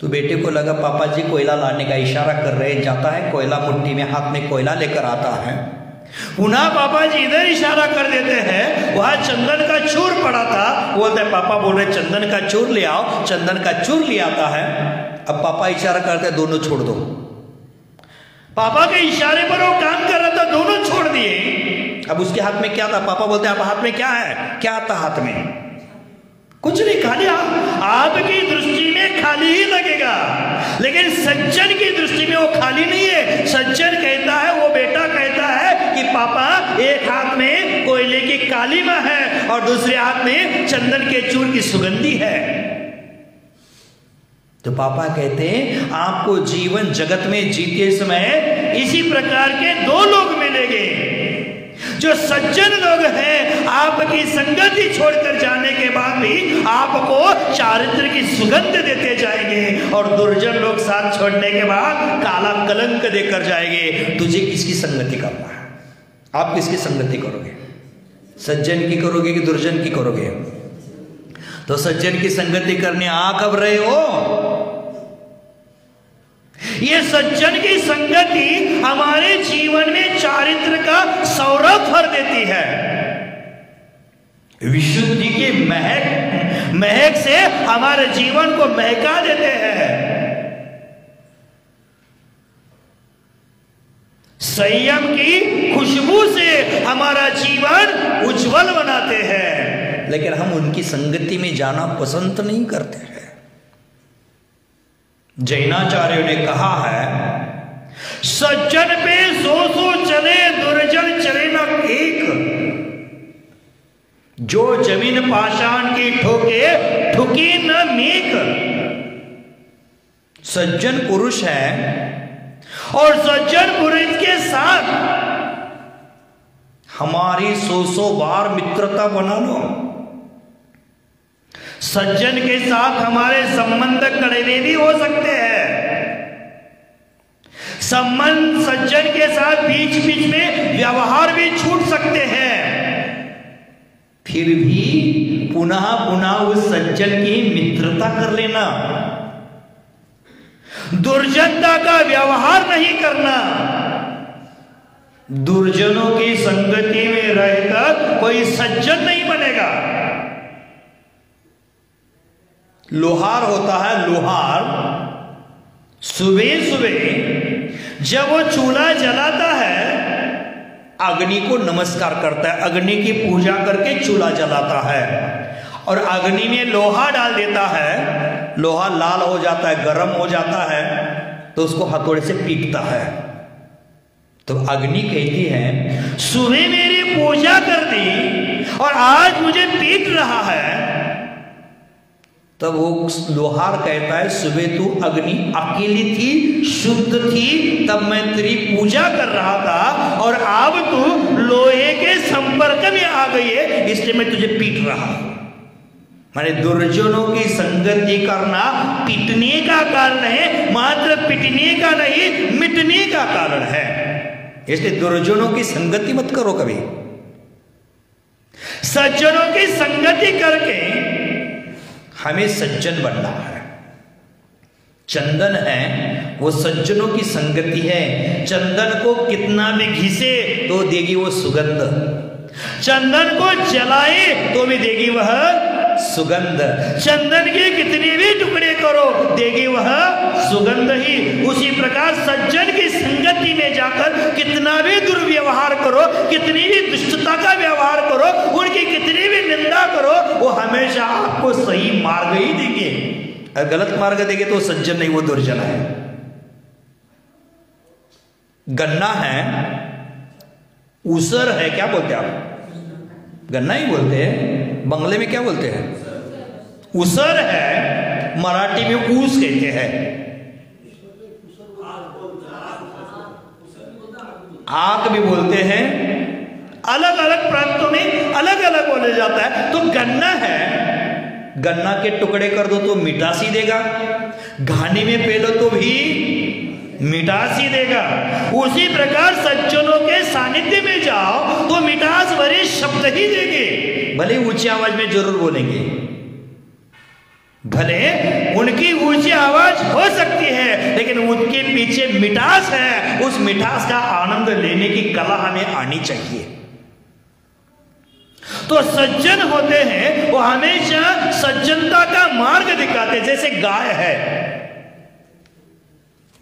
तो बेटे को लगा पापा जी कोयला लाने का इशारा कर रहे हैं, जाता है कोयला मुट्ठी में, हाथ में कोयला लेकर आता है। पुनः पापा जी इधर इशारा कर देते हैं, वहां चंदन का चूर पड़ा था। वो बोलते हैं, पापा बोल रहे चंदन का चूर ले आओ, चंदन का चूर ले आता है। अब पापा इशारा करते हैं, दोनों छोड़ दो। पापा के इशारे पर वो काम कर रहा था, दोनों छोड़ दिए। अब उसके हाथ में क्या था? पापा बोलते हैं, आप हाथ में क्या है? क्या था हाथ में? कुछ नहीं, खाली। आपकी दृष्टि में खाली ही लगेगा, लेकिन सज्जन की दृष्टि में वो खाली नहीं है। सज्जन कहता है, वो बेटा कहता है कि पापा एक हाथ में कोयले की कालीमा है और दूसरे हाथ में चंदन के चूर की सुगंधी है। तो पापा कहते हैं, आपको जीवन जगत में जीते समय इसी प्रकार के दो लोग मिलेंगे। जो सज्जन लोग हैं, आपकी संगति छोड़कर जाने के बाद भी आपको चारित्र की सुगंध देते जाएंगे, और दुर्जन लोग साथ छोड़ने के बाद काला कलंक देकर जाएंगे। तुझे किसकी संगति करना है? आप किसकी संगति करोगे? सज्जन की करोगे कि दुर्जन की करोगे? तो सज्जन की संगति करने आ कब रहे हो? ये सज्जन की संगति हमारे जीवन में चारित्र का सौरभ भर देती है। विशुद्धि के महक से हमारे जीवन को महका देते हैं। संयम की खुशबू से हमारा जीवन उज्जवल बनाते हैं, लेकिन हम उनकी संगति में जाना पसंद नहीं करते हैं। जैनाचार्यों ने कहा है, सज्जन पे सो चले, दुर्जन चले न एक। जो जमीन पाषाण की ठोके, ठुकी न मेक। सज्जन पुरुष है और सज्जन पुरुष के साथ हमारी 100 बार मित्रता बना लो। सज्जन के साथ हमारे संबंध कड़वे भी हो सकते हैं। संबंध सज्जन के साथ बीच बीच में व्यवहार भी छूट सकते हैं। फिर भी पुनः पुनः उस सज्जन की मित्रता कर लेना, दुर्जनता का व्यवहार नहीं करना। दुर्जनों की संगति में रहकर कोई सज्जन नहीं बनेगा। लोहार होता है, लोहार सुबह सुबह जब वो चूल्हा जलाता है अग्नि को नमस्कार करता है, अग्नि की पूजा करके चूल्हा जलाता है और अग्नि में लोहा डाल देता है। लोहा लाल हो जाता है, गर्म हो जाता है तो उसको हथौड़े से पीटता है। तो अग्नि कहती है सुबह मेरी पूजा कर दी और आज मुझे पीट रहा है। तब वो लोहार कहता है सुबह तू अग्नि अकेली थी, शुद्ध थी, तब मैं तेरी पूजा कर रहा था और अब तू लोहे के संपर्क में आ गई है इसलिए मैं तुझे पीट रहा हूं। माने दुर्जनों की संगति करना पीटने का कारण है, मात्र पीटने का नहीं मिटने का कारण है। इसलिए दुर्जनों की संगति मत करो कभी। सज्जनों की संगति करके हमें सज्जन बनना है। चंदन है वो सज्जनों की संगति है। चंदन को कितना भी घिसे तो देगी वो सुगंध, चंदन को जलाए तो भी देगी वह सुगंध, चंदन के कितने भी टुकड़े करो देगी वह सुगंध ही। उसी प्रकार सज्जन की संगति में जाकर कितना भी दुर्व्यवहार करो, कितनी भी दुष्टता का व्यवहार करो, उनकी कितनी भी निंदा करो, वो हमेशा आपको सही मार्ग ही देंगे। अगर गलत मार्ग देंगे तो सज्जन नहीं, वो दुर्जन है। गन्ना है, उसर है, क्या बोलते हैं आप? गन्ना ही बोलते हैं। बंगले में क्या बोलते हैं? उसर है, मराठी में ऊस कहते हैं। आग भी बोलते हैं, अलग अलग प्रांतों में अलग अलग बोला जाता है। तो गन्ना है, गन्ना के टुकड़े कर दो तो मिठास ही देगा, घानी में पेलो तो भी मिठास ही देगा। उसी प्रकार सज्जनों के सानिध्य में जाओ तो मिठास भरे शब्द ही देंगे, भले ऊंची आवाज में जरूर बोलेंगे, भले उनकी ऊंची आवाज हो सकती है लेकिन उनके पीछे मिठास है। उस मिठास का आनंद लेने की कला हमें आनी चाहिए। तो सज्जन होते हैं वो हमेशा सज्जनता का मार्ग दिखाते हैं। जैसे गाय है,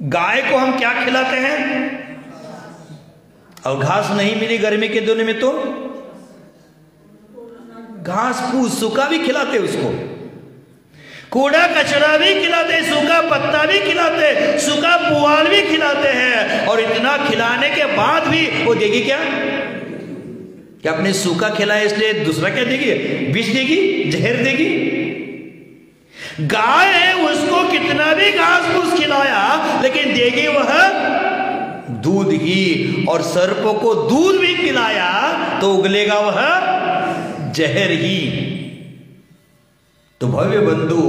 गाय को हम क्या खिलाते हैं? और घास नहीं मिली गर्मी के दिनों में तो घास फूस सूखा भी खिलाते, उसको कूड़ा कचरा भी खिलाते, सूखा पत्ता भी खिलाते, सूखा पुआल भी खिलाते हैं। और इतना खिलाने के बाद भी वो देगी क्या? क्या आपने सूखा खिलाया इसलिए दूसरा क्या देगी? विष देगी, जहर देगी? गाय है, उसको कितना भी घास फूस खिलाया लेकिन देगी वह दूध ही। और सर्प को दूध भी पिलाया तो उगलेगा वह जहर ही। तो भव्य बंधु,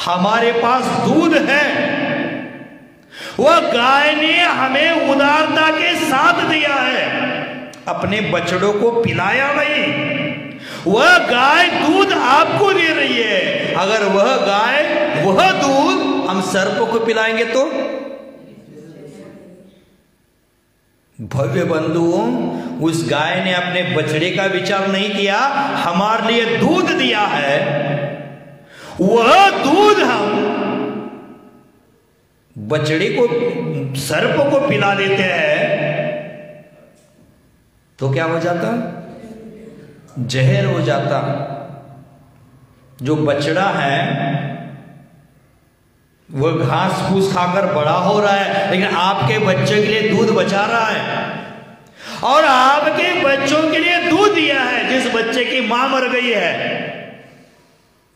हमारे पास दूध है, वह गाय ने हमें उदारता के साथ दिया है, अपने बछड़ों को पिलाया नहीं। वह गाय दूध आपको दे रही है, अगर वह गाय वह दूध हम सर्प को पिलाएंगे तो? भव्य बंधुओं, उस गाय ने अपने बछड़े का विचार नहीं किया, हमारे लिए दूध दिया है। वह दूध हम बछड़े को, सर्प को पिला देते हैं तो क्या हो जाता? जहर हो जाता। जो बछड़ा है वह घास फूस खाकर बड़ा हो रहा है लेकिन आपके बच्चे के लिए दूध बचा रहा है, और आपके बच्चों के लिए दूध दिया है। जिस बच्चे की मां मर गई है,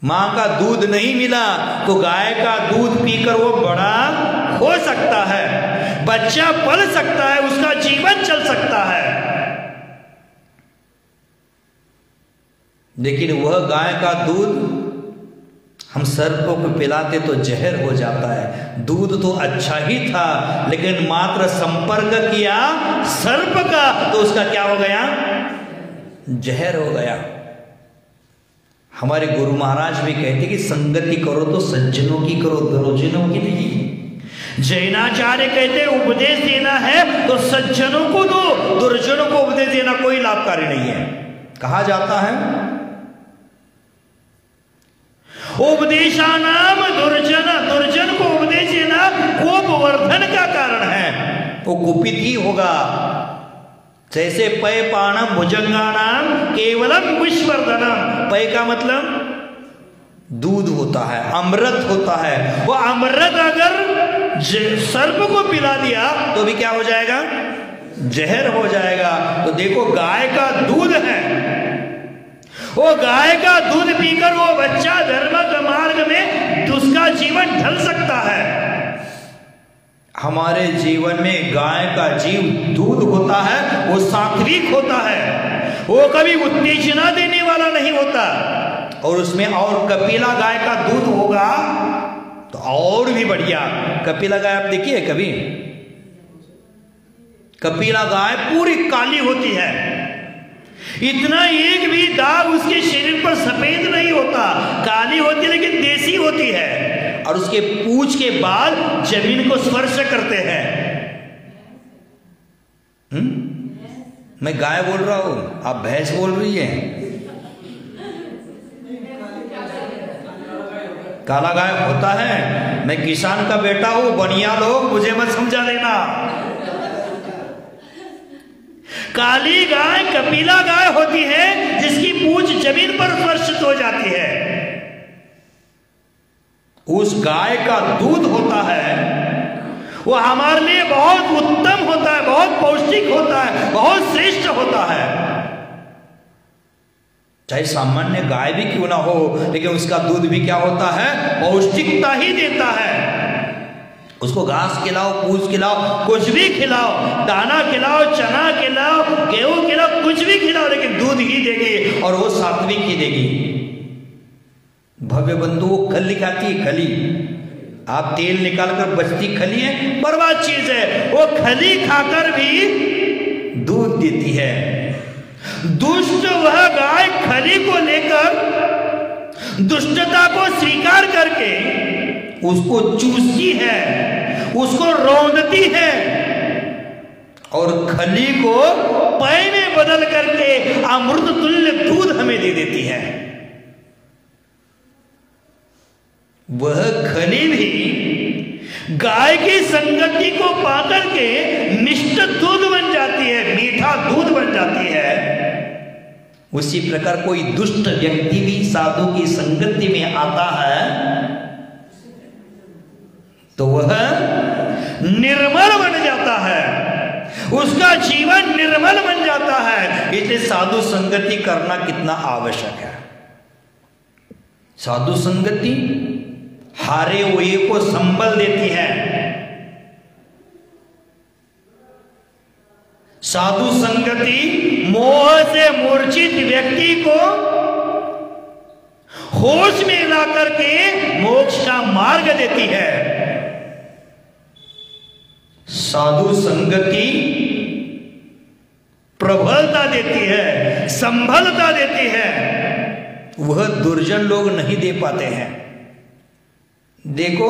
मां का दूध नहीं मिला तो गाय का दूध पीकर वो बड़ा हो सकता है, बच्चा पल सकता है, उसका जीवन चल सकता है। लेकिन वह गाय का दूध हम सर्पों को पिलाते तो जहर हो जाता है। दूध तो अच्छा ही था लेकिन मात्र संपर्क किया सर्प का तो उसका क्या हो गया? जहर हो गया। हमारे गुरु महाराज भी कहते कि संगति करो तो सज्जनों की करो, दुर्जनों की नहीं। जैनाचार्य कहते उपदेश देना है तो सज्जनों को दो, दुर्जनों को उपदेश देना कोई लाभकारी नहीं है। कहा जाता है उपदेशानाम दुर्जन, दुर्जन को उपदेश देना कोप वर्धन का कारण है, वो कुपित ही होगा। जैसे पय पाणम भुजंगानाम केवलम विश्वर्धनम, पय का मतलब दूध होता है, अमृत होता है। वो अमृत अगर सर्प को पिला दिया तो भी क्या हो जाएगा? जहर हो जाएगा। तो देखो गाय का दूध है, वो गाय का दूध पीकर वो बच्चा धर्म के मार्ग में उसका जीवन ढल सकता है। हमारे जीवन में गाय का जीव दूध होता है, वो सात्विक होता है, वो कभी उत्तेजना देने वाला नहीं होता। और उसमें और कपिला गाय का दूध होगा तो और भी बढ़िया। कपिला गाय आप देखिए कभी? कपिला गाय पूरी काली होती है, इतना एक भी दाग उसके शरीर पर सफेद नहीं होता, काली होती है लेकिन देसी होती है। और उसके पूंछ के बाल जमीन को स्पर्श करते हैं। मैं गाय बोल रहा हूं, आप भैंस बोल रही है। काला गाय होता है। मैं किसान का बेटा हूं, बनिया लोग मुझे मत समझा देना। काली गाय कपिला गाय होती है जिसकी पूंछ जमीन पर स्पर्शित हो जाती है। उस गाय का दूध होता है, वो हमारे लिए बहुत उत्तम होता है, बहुत पौष्टिक होता है, बहुत श्रेष्ठ होता है। चाहे सामान्य गाय भी क्यों ना हो, लेकिन उसका दूध भी क्या होता है? पौष्टिकता ही देता है। उसको घास खिलाओ, फूस खिलाओ, कुछ भी खिलाओ, दाना खिलाओ, चना खिलाओ, गेहूं खिलाओ, कुछ भी खिलाओ, लेकिन दूध ही देगी और वो सात्विक ही देगी। भव्य बंधु वो खली खाती है, खली। आप तेल निकालकर बचती खली है, बर्बाद चीज है। वो खली खाकर भी दूध देती है। दुष्ट वह गाय खली को लेकर दुष्टता को स्वीकार करके उसको चूसती है, उसको रौंदती है और खली को पय में बदल करके अमृत तुल्य दूध हमें दे देती है। वह खली भी गाय की संगति को पाकर के मिष्ट दूध बन जाती है, मीठा दूध बन जाती है। उसी प्रकार कोई दुष्ट व्यक्ति भी साधु की संगति में आता है तो वह निर्मल बन जाता है, उसका जीवन निर्मल बन जाता है। इसलिए साधु संगति करना कितना आवश्यक है। साधु संगति हारे हुए को संबल देती है। साधु संगति मोह से मूर्छित व्यक्ति को होश में ला करके मोक्ष का मार्ग देती है। साधु संगति प्रबलता देती है, संभलता देती है, वह दुर्जन लोग नहीं दे पाते हैं। देखो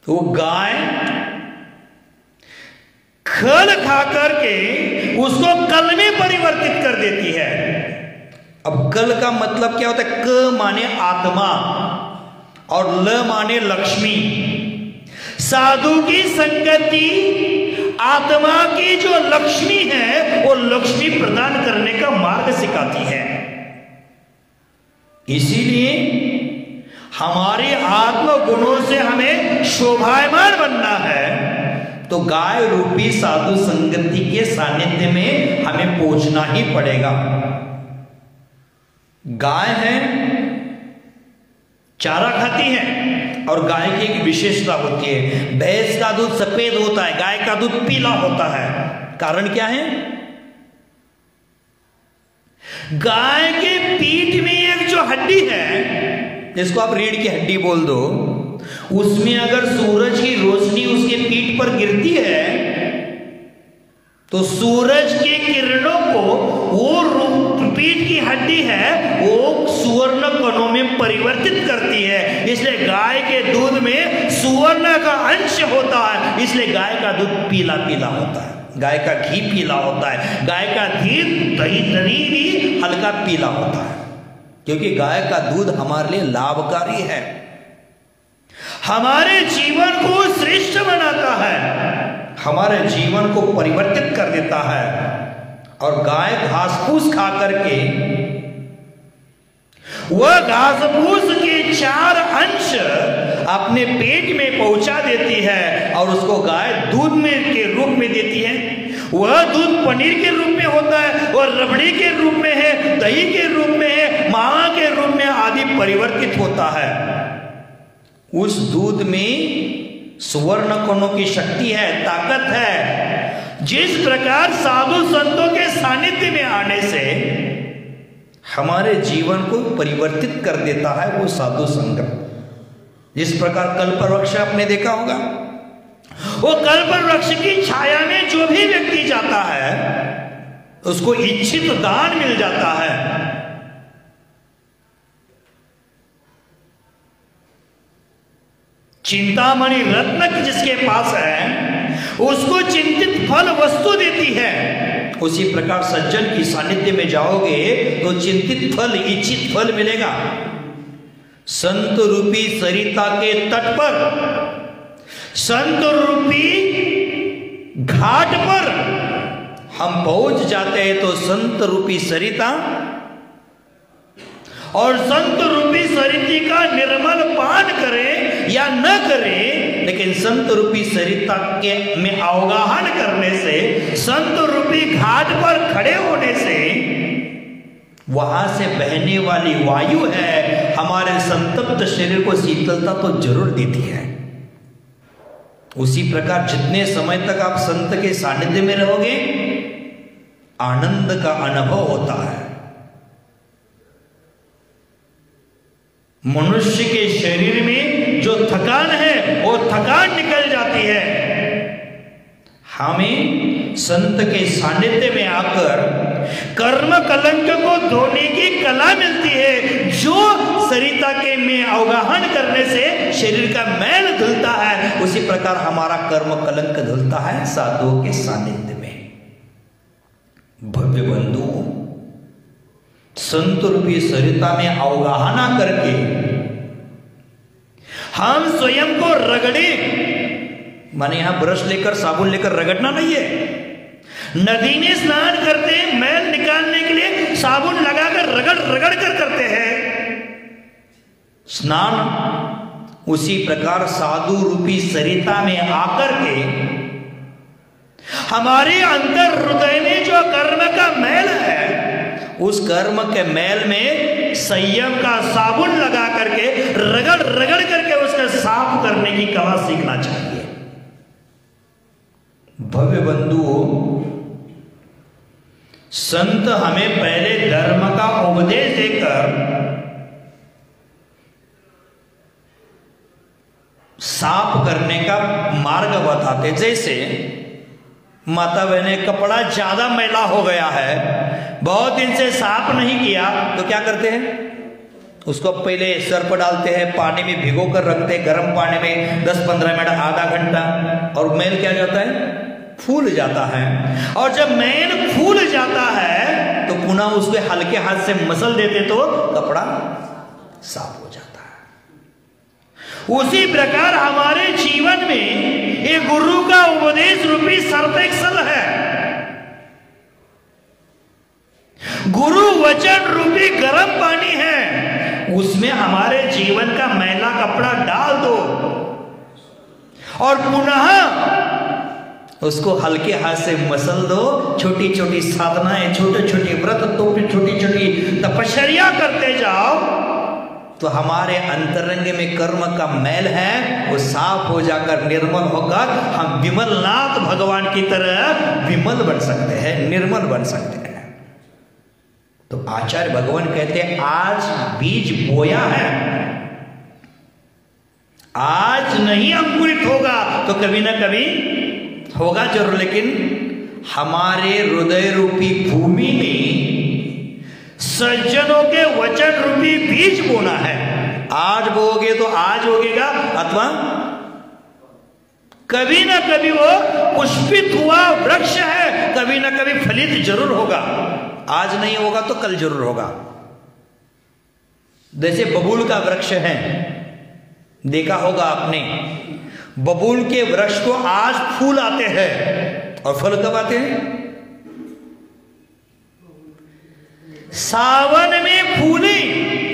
वो गाय खल खा करके उसको कल में परिवर्तित कर देती है। अब कल का मतलब क्या होता है? क माने आत्मा और ल माने लक्ष्मी। साधु की संगति आत्मा की जो लक्ष्मी है वो लक्ष्मी प्रदान करने का मार्ग सिखाती है। इसीलिए हमारे आत्म गुणों से हमें शोभायमान बनना है तो गाय रूपी साधु संगति के सानिध्य में हमें पहुंचना ही पड़ेगा। गाय है, चारा खाती है और गाय की एक विशेषता होती है, भैंस का दूध सफेद होता है, गाय का दूध पीला होता है। कारण क्या है? गाय के पीठ में एक जो हड्डी है, जिसको आप रीढ़ की हड्डी बोल दो, उसमें अगर सूरज की रोशनी उसके पीठ पर गिरती है तो सूरज की किरणों को वो पीठ की हड्डी है वो सुवर्ण कणों में परिवर्तित करती है। इसलिए गाय के दूध में सुवर्ण का अंश होता है, इसलिए गाय का दूध पीला पीला होता है, गाय का घी पीला होता है, गाय का घी दही भी हल्का पीला होता है, क्योंकि गाय का दूध हमारे लिए लाभकारी है, हमारे जीवन को श्रेष्ठ बनाता है, हमारे जीवन को परिवर्तित कर देता है। और गाय घास फूस खा करके वह घास फूस के 4 अंश अपने पेट में पहुंचा देती है और उसको गाय दूध में के रूप में देती है। वह दूध पनीर के रूप में होता है, वह रबड़ी के रूप में है, दही के रूप में है, मावा के रूप में आदि परिवर्तित होता है। उस दूध में सुवर्ण कणों की शक्ति है, ताकत है। जिस प्रकार साधु संतों के सानिध्य में आने से हमारे जीवन को परिवर्तित कर देता है वो साधु संग। जिस प्रकार कल्पवृक्ष आपने देखा होगा, वो कल्पवृक्ष की छाया में जो भी व्यक्ति जाता है उसको इच्छित दान मिल जाता है। चिंतामणि रत्न जिसके पास है उसको चिंतित फल वस्तु देती है। उसी प्रकार सज्जन की सानिध्य में जाओगे तो चिंतित फल, इच्छित फल मिलेगा। संत रूपी सरिता के तट पर, संत रूपी घाट पर हम पहुंच जाते हैं तो संत रूपी सरिता और संत रूपी सरिता का निर्मल पान करें या न करें, लेकिन संत रूपी सरिता के में अवगाहन करने से, संत रूपी घाट पर खड़े होने से वहां से बहने वाली वायु है हमारे संतप्त शरीर को शीतलता तो जरूर देती है। उसी प्रकार जितने समय तक आप संत के सानिध्य में रहोगे आनंद का अनुभव होता है। मनुष्य के शरीर में जो थकान है वो थकान निकल जाती है। हमें संत के सानिध्य में आकर कर्म कलंक को धोने की कला मिलती है, जो सरिता के में अवगाहन करने से शरीर का मैल धुलता है। उसी प्रकार हमारा कर्म कलंक धुलता है साधुओं के सानिध्य में। भव्य बंधु, संत रूपी सरिता में अवगाहना करके हम स्वयं को रगड़े, माने यहां ब्रश लेकर साबुन लेकर रगड़ना नहीं है। नदी में स्नान करते हैं, मैल निकालने के लिए साबुन लगाकर रगड़ रगड़ कर करते हैं स्नान। उसी प्रकार साधु रूपी सरिता में आकर के हमारे अंदर हृदय में जो कर्म का मैल है उस कर्म के मैल में संयम का साबुन लगा करके रगड़ रगड़ करके उसका साफ करने की कला सीखना चाहिए। भव्य बंधुओं, संत हमें पहले धर्म का उपदेश देकर साफ करने का मार्ग बताते। जैसे माता बहने कपड़ा ज्यादा मैला हो गया है, बहुत दिन से साफ नहीं किया, तो क्या करते हैं, उसको पहले सर पर डालते हैं, पानी में भिगो कर रखते हैं, गर्म पानी में 10-15 मिनट, आधा घंटा, और मैल क्या जाता है, फूल जाता है। और जब मैल फूल जाता है तो पुनः उसके हल्के हाथ से मसल देते तो कपड़ा साफ हो जाता है। उसी प्रकार हमारे जीवन में ये गुरु का उपदेश रूपी सर्फ एक्सेल है, गुरु वचन रूपी गर्म पानी है, उसमें हमारे जीवन का मैला कपड़ा डाल दो और पुनः उसको हल्के हाथ से मसल दो। छोटी छोटी साधनाएं, छोटे छोटे व्रत, छोटी छोटी तपस्या करते जाओ तो हमारे अंतरंग में कर्म का मैल है वो साफ हो जाकर निर्मल होकर हम विमलनाथ भगवान की तरह विमल बन सकते हैं, निर्मल बन सकते हैं। तो आचार्य भगवान कहते हैं आज बीज बोया है, आज नहीं अंकुरित होगा तो कभी ना कभी होगा जरूर, लेकिन हमारे हृदय रूपी भूमि में सज्जनों के वचन रूपी बीज बोना है। आज बोगे तो आज उगेगा, अथवा कभी ना कभी वो पुष्पित हुआ वृक्ष है, कभी ना कभी फलित जरूर होगा। आज नहीं होगा तो कल जरूर होगा। जैसे बबूल का वृक्ष है, देखा होगा आपने, बबूल के वृक्ष को आज फूल आते हैं और फल कब आते हैं? सावन में फूले,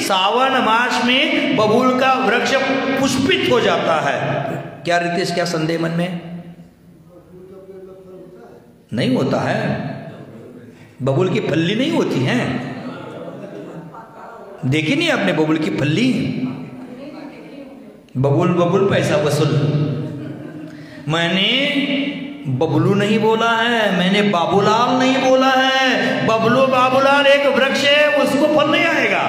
सावन मास में बबूल का वृक्ष पुष्पित हो जाता है। क्या रितेश, क्या संदेह मन में? नहीं होता है, बबूल की फल्ली नहीं होती है। देखी नहीं आपने बबूल की फल्ली? बबूल बबूल पैसा वसूल। मैंने बबलू नहीं बोला है, मैंने बाबूलाल नहीं बोला है। बबलू बाबूलाल एक वृक्ष है, उसको फल नहीं आएगा।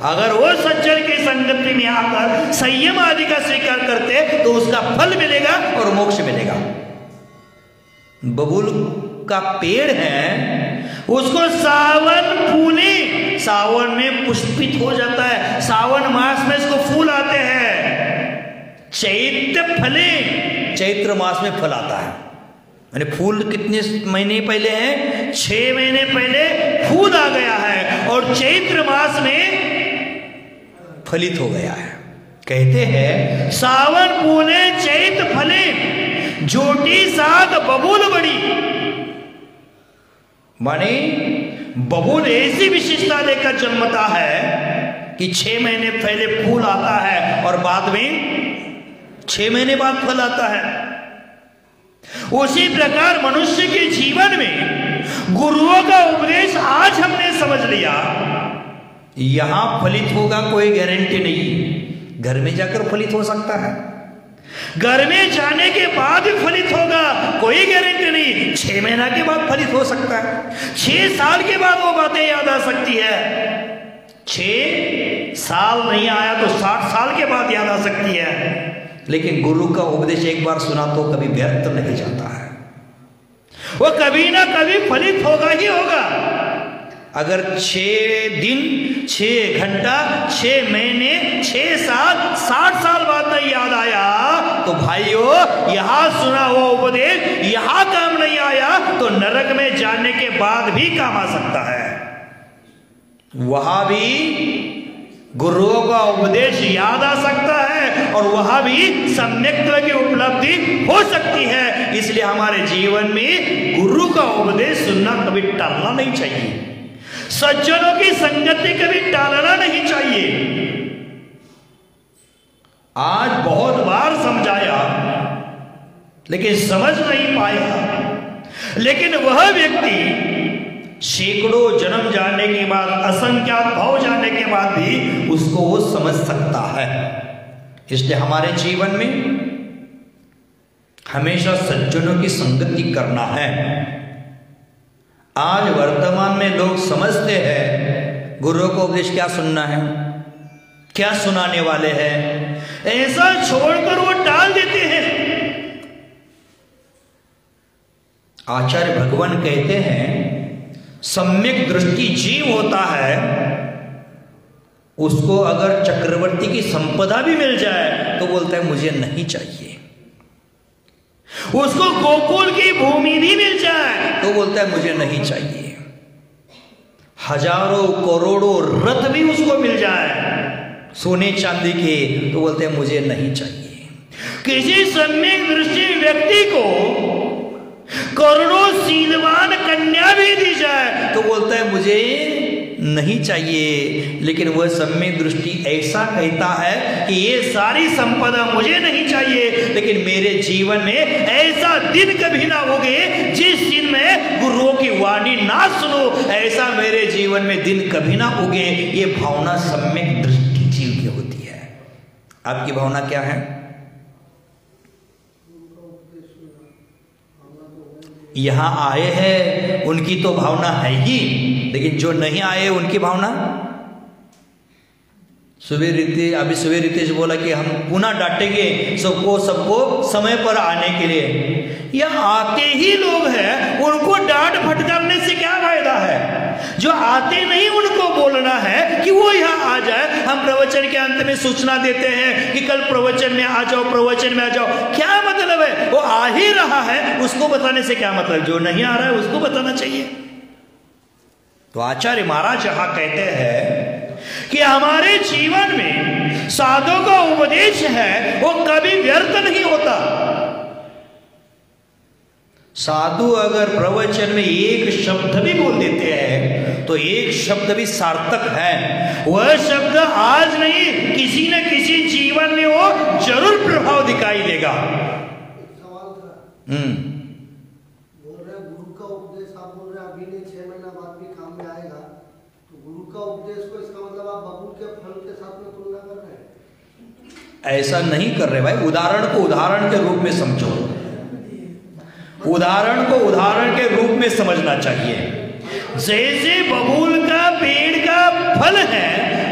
अगर वो सज्जन की संगति में आकर संयम आदि का स्वीकार करते तो उसका फल मिलेगा और मोक्ष मिलेगा। बबूल का पेड़ है, उसको सावन फूले, सावन में पुष्पित हो जाता है, सावन मास में इसको फूल आते हैं। चैत्र फले, चैत्र मास में फल आता है। मैंने फूल कितने महीने पहले है? 6 महीने पहले फूल आ गया है और चैत्र मास में फलित हो गया है। कहते हैं सावन फूले चैत फले, जोटी साथ बबूल बड़ी। माने बबूल ऐसी विशेषता लेकर जन्मता है कि 6 महीने पहले फूल आता है और बाद में 6 महीने बाद फल आता है। उसी प्रकार मनुष्य के जीवन में गुरुओं का उपदेश आज हमने समझ लिया, यहां फलित होगा कोई गारंटी नहीं। घर में जाकर फलित हो सकता है, घर में जाने के बाद फलित होगा कोई गारंटी नहीं। 6 महीना के बाद फलित हो सकता है, 6 साल के बाद वो बातें याद आ सकती है। 6 साल नहीं आया तो 60 साल के बाद याद आ सकती है। लेकिन गुरु का उपदेश एक बार सुना तो कभी व्यर्थ नहीं जाता है, वो कभी ना कभी फलित होगा ही होगा। अगर 6 दिन, 6 घंटा, 6 महीने, 6 साल, 60 साल बाद नहीं याद आया तो भाइयों, यहां सुना हुआ उपदेश यहां काम नहीं आया तो नरक में जाने के बाद भी काम आ सकता है। वहां भी गुरुओं का उपदेश याद आ सकता है और वहां भी सम्यक तरह की उपलब्धि हो सकती है। इसलिए हमारे जीवन में गुरु का उपदेश सुनना कभी टालना नहीं चाहिए, सज्जनों की संगति कभी टालना नहीं चाहिए। आज बहुत बार समझाया लेकिन समझ नहीं पाया, लेकिन वह व्यक्ति सैकड़ों जन्म जाने के बाद, असंख्यात भाव जाने के बाद भी उसको वो समझ सकता है। इसलिए हमारे जीवन में हमेशा सज्जनों की संगति करना है। आज वर्तमान में लोग समझते हैं गुरुओं को उपदेश क्या सुनना है, क्या सुनाने वाले हैं, ऐसा छोड़कर वो टाल देते हैं। आचार्य भगवान कहते हैं सम्यक दृष्टि जीव होता है, उसको अगर चक्रवर्ती की संपदा भी मिल जाए तो बोलता है मुझे नहीं चाहिए। उसको गोकुल की भूमि भी मिल जाए तो बोलता है मुझे नहीं चाहिए। हजारों करोड़ों रथ भी उसको मिल जाए सोने चांदी के तो बोलते हैं मुझे नहीं चाहिए। किसी सम्यक दृष्टि व्यक्ति को करोड़ों शीलवान कन्या भी दी जाए तो बोलता है मुझे नहीं चाहिए। लेकिन वह सम्यक दृष्टि ऐसा कहता है कि ये सारी संपदा मुझे नहीं चाहिए, लेकिन मेरे जीवन में ऐसा दिन कभी ना होगे जिस दिन मैं गुरुओं की वाणी ना सुनो, ऐसा मेरे जीवन में दिन कभी ना होगे। ये भावना सम्यक दृष्टि जीव की होती है। आपकी भावना क्या है? यहां आए हैं उनकी तो भावना है ही, लेकिन जो नहीं आए उनकी भावना अभी सुबह रितेश बोला कि हम पुनः डांटेंगे सबको समय पर आने के लिए। या आते ही लोग हैं, उनको डांट फटकारने से क्या फायदा है? जो आते नहीं उनको बोलना है कि वो यहाँ आ जाए। हम प्रवचन के अंत में सूचना देते हैं कि कल प्रवचन में आ जाओ, प्रवचन में आ जाओ। क्या मतलब है? वो आ ही रहा है, उसको बताने से क्या मतलब? जो नहीं आ रहा है उसको बताना चाहिए। तो आचार्य महाराज यहां कहते हैं कि हमारे जीवन में साधु का उपदेश है वो कभी व्यर्थ नहीं होता। साधु अगर प्रवचन में एक शब्द भी बोल देते हैं तो एक शब्द भी सार्थक है। वह शब्द आज नहीं, किसी न किसी जीवन में वो जरूर प्रभाव दिखाई देगा।
बोल रहे गुरु का उपदेश, आप बोल रहे अभी नहीं 6 महीना बाद भी काम में आएगा, तो गुरु का उपदेश को इसका मतलब आप बबूल के फल के साथ में तुलना कर रहे हैं?
ऐसा नहीं कर रहे भाई। उदाहरण को उदाहरण के रूप में समझो, उदाहरण को उदाहरण के रूप में समझना चाहिए। जैसे बबूल का पेड़ का फल है,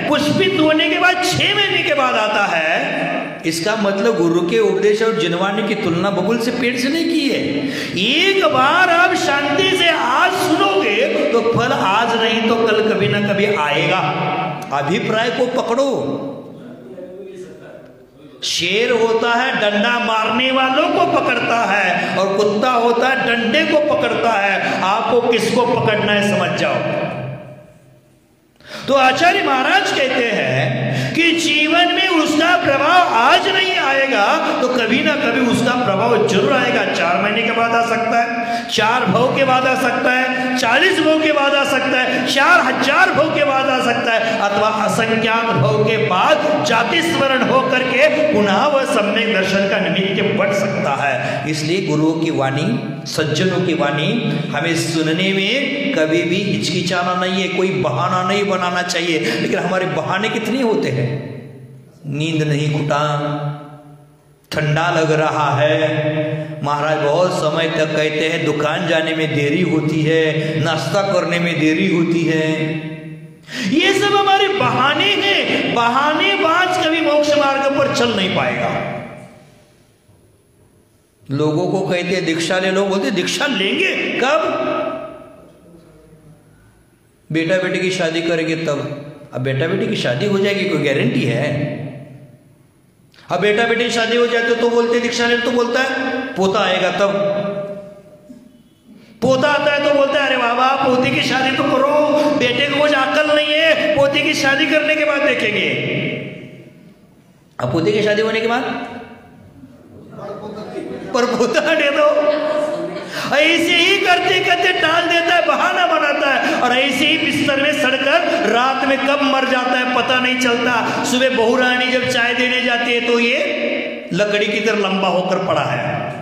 पुष्पित होने के बाद 6 महीने के बाद आता है, इसका मतलब गुरु के उपदेश और जिनवानी की तुलना बबूल से पेड़ से नहीं की है। एक बार आप शांति से आज सुनोगे तो फल आज नहीं तो कल कभी ना कभी आएगा। अभिप्राय को पकड़ो। शेर होता है डंडा मारने वालों को पकड़ता है, और कुत्ता होता है डंडे को पकड़ता है। आपको किसको पकड़ना है समझ जाओ। तो आचार्य महाराज कहते हैं कि जीवन में उसका प्रभाव आज नहीं आएगा तो कभी ना कभी उसका प्रभाव जरूर आएगा। 4 महीने के बाद आ सकता है, 4 भव के बाद आ सकता है, 40 भव के बाद आ सकता है, 4000 भव के बाद आ सकता है, अथवा असंख्यात भव के बाद जाति स्मरण हो करके पुनः वह सम्यक दर्शन का निमित्त बढ़ सकता है। इसलिए गुरुओं की वाणी, सज्जनों की वाणी हमें सुनने में कभी भी हिचकिचाना नहीं है, कोई बहाना नहीं बनाना चाहिए। लेकिन हमारे बहाने कितने होते हैं? नींद नहीं खुटा, ठंडा लग रहा है, महाराज बहुत समय तक कहते हैं दुकान जाने में देरी होती है, नाश्ता करने में देरी होती है। ये सब हमारे बहाने हैं। बहानेबाज कभी मोक्ष मार्ग पर चल नहीं पाएगा। लोगों को कहते हैं दीक्षा ले लो, बोलते दीक्षा लेंगे कब? बेटा बेटी की शादी करेंगे तब। अब बेटा बेटी की शादी हो जाएगी कोई गारंटी है? अब बेटा बेटी की शादी हो जाती तो बोलते दीक्षा ले, तो बोलता है पोता आएगा तब। पोता आता है तो बोलता है अरे बाबा पोती की शादी तो करो, बेटे को कुछ अक्ल नहीं है, पोती की शादी करने के बाद देखेंगे। अब पोती की शादी होने के बाद पर पोता दे दो। ऐसे ही करते करते टाल देता है, बहाना बनाता है, और ऐसे ही बिस्तर में सड़कर रात में कब मर जाता है पता नहीं चलता। सुबह बहू रानी जब चाय देने जाती है तो ये लकड़ी की तरह लंबा होकर पड़ा है।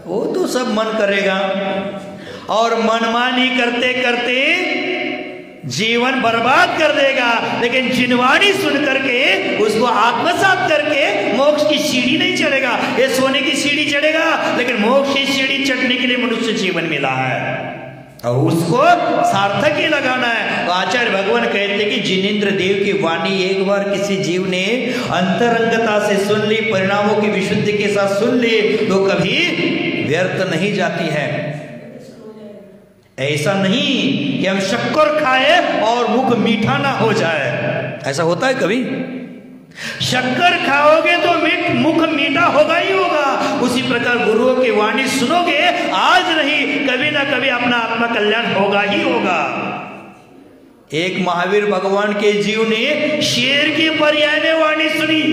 वो तो सब मन करेगा, और मनमानी करते करते जीवन बर्बाद कर देगा। लेकिन जिनवाणी सुन करके उसको आत्मसात करके मोक्ष की सीढ़ी नहीं चढ़ेगा। ये सोने की सीढ़ी चढ़ेगा, लेकिन मोक्ष की सीढ़ी चढ़ने के लिए मनुष्य जीवन मिला है और उसको सार्थक ही लगाना है। तो आचार्य भगवान कहते हैं कि जिनेंद्र देव की वाणी एक बार किसी जीव ने अंतरंगता से सुन ली, परिणामों की विशुद्धि के साथ सुन ली, तो कभी व्यर्थ नहीं जाती है। ऐसा नहीं कि हम शक्कर खाए और मुख मीठा ना हो जाए। ऐसा होता है कभी? शक्कर खाओगे तो मुख मीठा होगा ही होगा। उसी प्रकार गुरुओं की वाणी सुनोगे, आज नहीं कभी ना कभी अपना आत्मा कल्याण होगा ही होगा। एक महावीर भगवान के जीव ने शेर के पर्याय में वाणी सुनी।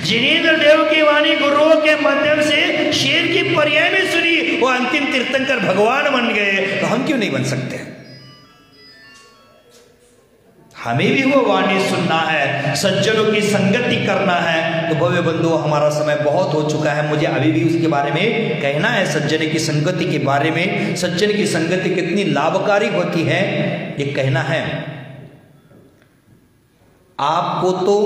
जिनेंद्र देव की वाणी गुरुओं के माध्यम से शेर की पर्याय में सुनी, वो अंतिम तीर्थंकर भगवान बन गए। तो हम क्यों नहीं बन सकते? हमें भी वो वाणी सुनना है, सज्जनों की संगति करना है। तो भव्य बंधु हमारा समय बहुत हो चुका है, मुझे अभी भी उसके बारे में कहना है, सज्जन की संगति के बारे में। सज्जन की संगति कितनी लाभकारी होती है ये कहना है। आपको तो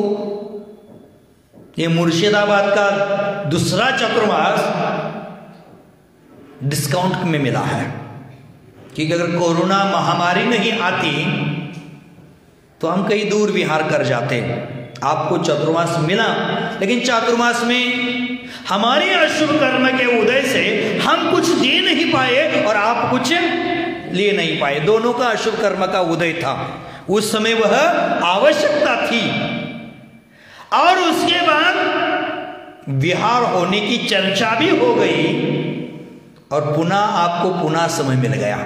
ये मुर्शिदाबाद का दूसरा चतुर्मास डिस्काउंट में मिला है, क्योंकि अगर कोरोना महामारी नहीं आती तो हम कहीं दूर विहार कर जाते। आपको चातुर्मास मिला, लेकिन चातुर्मास में हमारे अशुभ कर्म के उदय से हम कुछ दे नहीं पाए और आप कुछ ले नहीं पाए। दोनों का अशुभ कर्म का उदय था, उस समय वह आवश्यकता थी। और उसके बाद विहार होने की चर्चा भी हो गई और पुनः आपको पुनः समय मिल गया।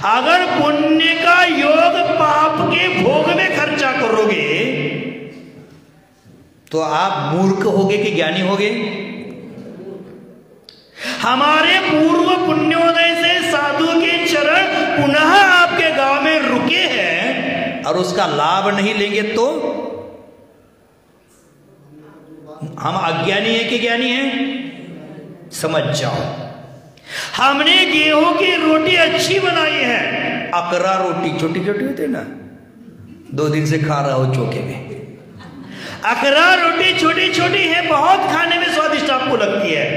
अगर पुण्य का योग पाप के भोग में खर्चा करोगे तो आप मूर्ख होगे कि ज्ञानी होगे? हमारे पूर्व पुण्योदय से साधु के चरण पुनः आपके गांव में रुके हैं और उसका लाभ नहीं लेंगे तो हम अज्ञानी हैं कि ज्ञानी हैं? समझ जाओ। हमने गेहूं की रोटी अच्छी बनाई है, अकरा रोटी छोटी छोटी होती है ना, 2 दिन से खा रहा हो चोखे में। अकरा रोटी छोटी छोटी है, बहुत खाने में स्वादिष्ट आपको लगती है,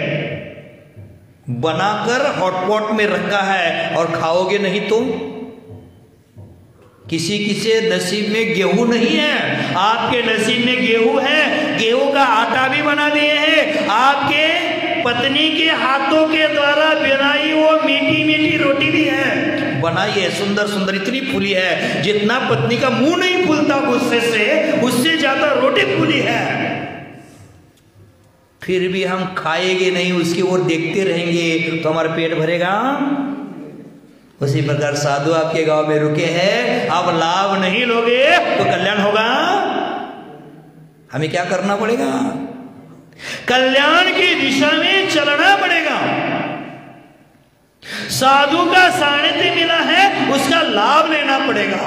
बनाकर हॉटपॉट में रखा है और खाओगे नहीं तो? किसी किसी नसीब में गेहूं नहीं है, आपके नसीब में गेहूं है। गेहूं का आटा भी बना दिए हैं, आपके पत्नी के हाथों के द्वारा बनाई वो मीठी मीठी रोटी भी है, बनाई है सुंदर सुंदर, इतनी फूली है जितना पत्नी का मुंह नहीं फूलता गुस्से से, उससे ज्यादा रोटी फूली है। फिर भी हम खाएंगे नहीं, उसकी ओर देखते रहेंगे तो हमारा पेट भरेगा? उसी प्रकार साधु आपके गांव में रुके हैं, आप लाभ नहीं लोगे तो कल्याण होगा? हमें क्या करना पड़ेगा? कल्याण की दिशा में चलना पड़ेगा। साधु का सानिध्य मिला है, उसका लाभ लेना पड़ेगा।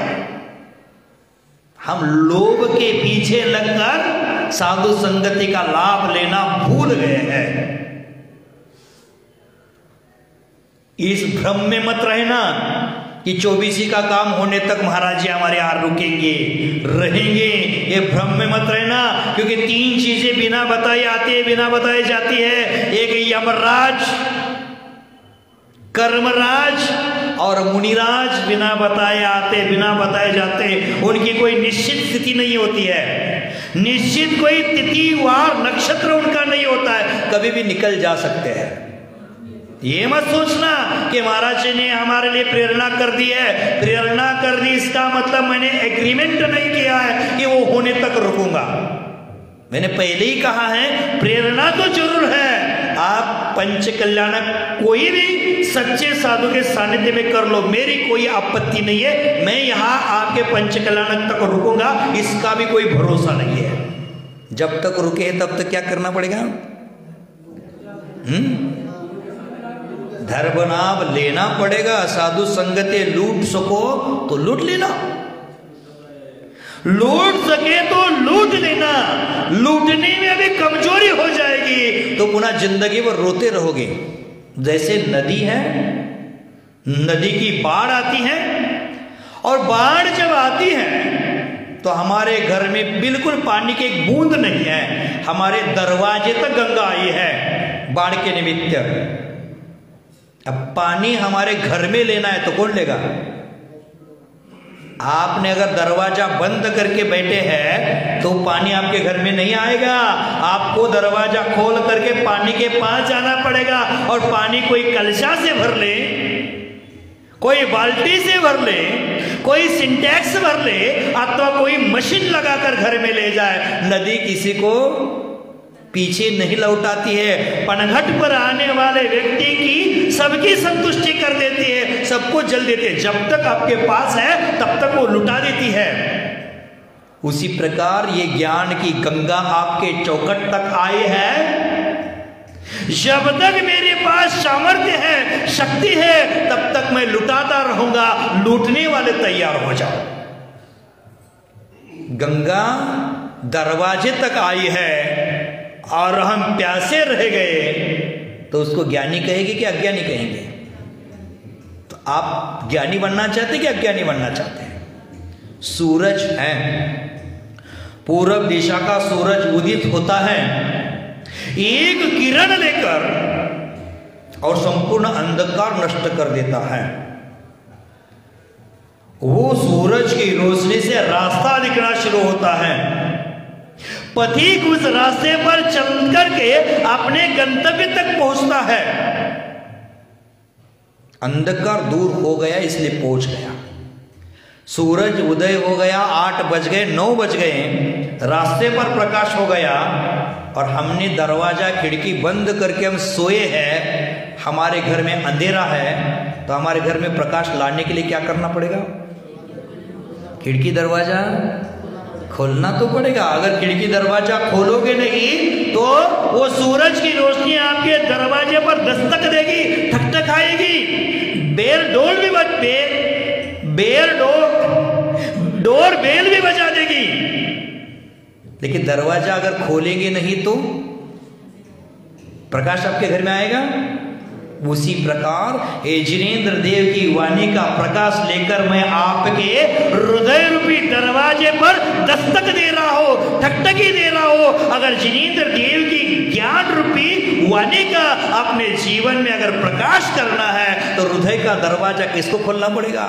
हम लोभ के पीछे लगकर साधु संगति का लाभ लेना भूल गए हैं। इस भ्रम में मत रहना कि 24 का काम होने तक महाराज जी हमारे यहाँ रुकेंगे रहेंगे, ये भ्रम में मत रहना, क्योंकि 3 चीजें बिना बताई आती है, बिना बताई जाती है। एक यमराज, कर्मराज और मुनिराज बिना बताए आते, बिना बताए जाते। उनकी कोई निश्चित स्थिति नहीं होती है, निश्चित कोई तिथि वार नक्षत्र उनका नहीं होता है, कभी भी निकल जा सकते हैं। ये मत सोचना कि महाराज जी ने हमारे लिए प्रेरणा कर दी है, प्रेरणा कर दी इसका मतलब मैंने एग्रीमेंट नहीं किया है कि वो होने तक रुकूंगा। मैंने पहले ही कहा है प्रेरणा तो जरूर है, आप पंच कल्याणक कोई भी सच्चे साधु के सानिध्य में कर लो, मेरी कोई आपत्ति नहीं है। मैं यहाँ आपके पंच कल्याणक तक रुकूंगा, इसका भी कोई भरोसा नहीं है। जब तक रुके तब तक क्या करना पड़ेगा? धर्म लाभ लेना पड़ेगा। साधु संगते लूट सको तो लूट लेना, लूट सके तो लूट लेना। लूटने में अभी कमजोरी हो जाएगी तो पुनः जिंदगी भर रोते रहोगे। जैसे नदी है, नदी की बाढ़ आती है और बाढ़ जब आती है तो हमारे घर में बिल्कुल पानी की एक बूंद नहीं है, हमारे दरवाजे तक गंगा आई है बाढ़ के निमित्त। अब पानी हमारे घर में लेना है तो कौन लेगा? आपने अगर दरवाजा बंद करके बैठे हैं तो पानी आपके घर में नहीं आएगा, आपको दरवाजा खोल करके पानी के पास जाना पड़ेगा। और पानी कोई कलशा से भर ले, कोई बाल्टी से भर ले, कोई सिंटेक्स भर ले, अथवा कोई मशीन लगाकर घर में ले जाए, नदी किसी को पीछे नहीं लौटाती है। पनघट पर आने वाले व्यक्ति की सबकी संतुष्टि कर देती है, सबको जल देती है। जब तक आपके पास है तब तक वो लुटा देती है। उसी प्रकार ये ज्ञान की गंगा आपके चौखट तक आई है। जब तक मेरे पास सामर्थ्य है, शक्ति है, तब तक मैं लुटाता रहूंगा। लूटने वाले तैयार हो जाओ। गंगा दरवाजे तक आई है और हम प्यासे रह गए तो उसको ज्ञानी कहेगी कि अज्ञानी कहेंगे? तो आप ज्ञानी बनना चाहते हैं कि अज्ञानी बनना चाहते हैं? सूरज है, पूर्व दिशा का सूरज उदित होता है, एक किरण लेकर और संपूर्ण अंधकार नष्ट कर देता है। वो सूरज की रोशनी से रास्ता दिखना शुरू होता है। पथिक उस रास्ते पर चल करके अपने गंतव्य तक पहुंचता है। अंधकार दूर हो गया इसलिए पहुंच गया। सूरज उदय हो गया, 8 बज गए, 9 बज गए, रास्ते पर प्रकाश हो गया और हमने दरवाजा खिड़की बंद करके हम सोए हैं। हमारे घर में अंधेरा है तो हमारे घर में प्रकाश लाने के लिए क्या करना पड़ेगा? खिड़की दरवाजा खोलना तो पड़ेगा। अगर खिड़की दरवाजा खोलोगे नहीं तो वो सूरज की रोशनी आपके दरवाजे पर दस्तक देगी, ठक आएगी, डोर बेल भी बजा देगी। लेकिन दरवाजा अगर खोलेंगे नहीं तो प्रकाश आपके घर में आएगा। उसी प्रकार हे जिनेंद्र देव की वाणी का प्रकाश लेकर मैं आपके हृदय रूपी दरवाजे पर दस्तक दे रहा हो, ठकठकी दे रहा हो। अगर जिनेंद्र देव की ज्ञान रूपी वाणी का अपने जीवन में अगर प्रकाश करना है तो हृदय का दरवाजा किसको खोलना पड़ेगा?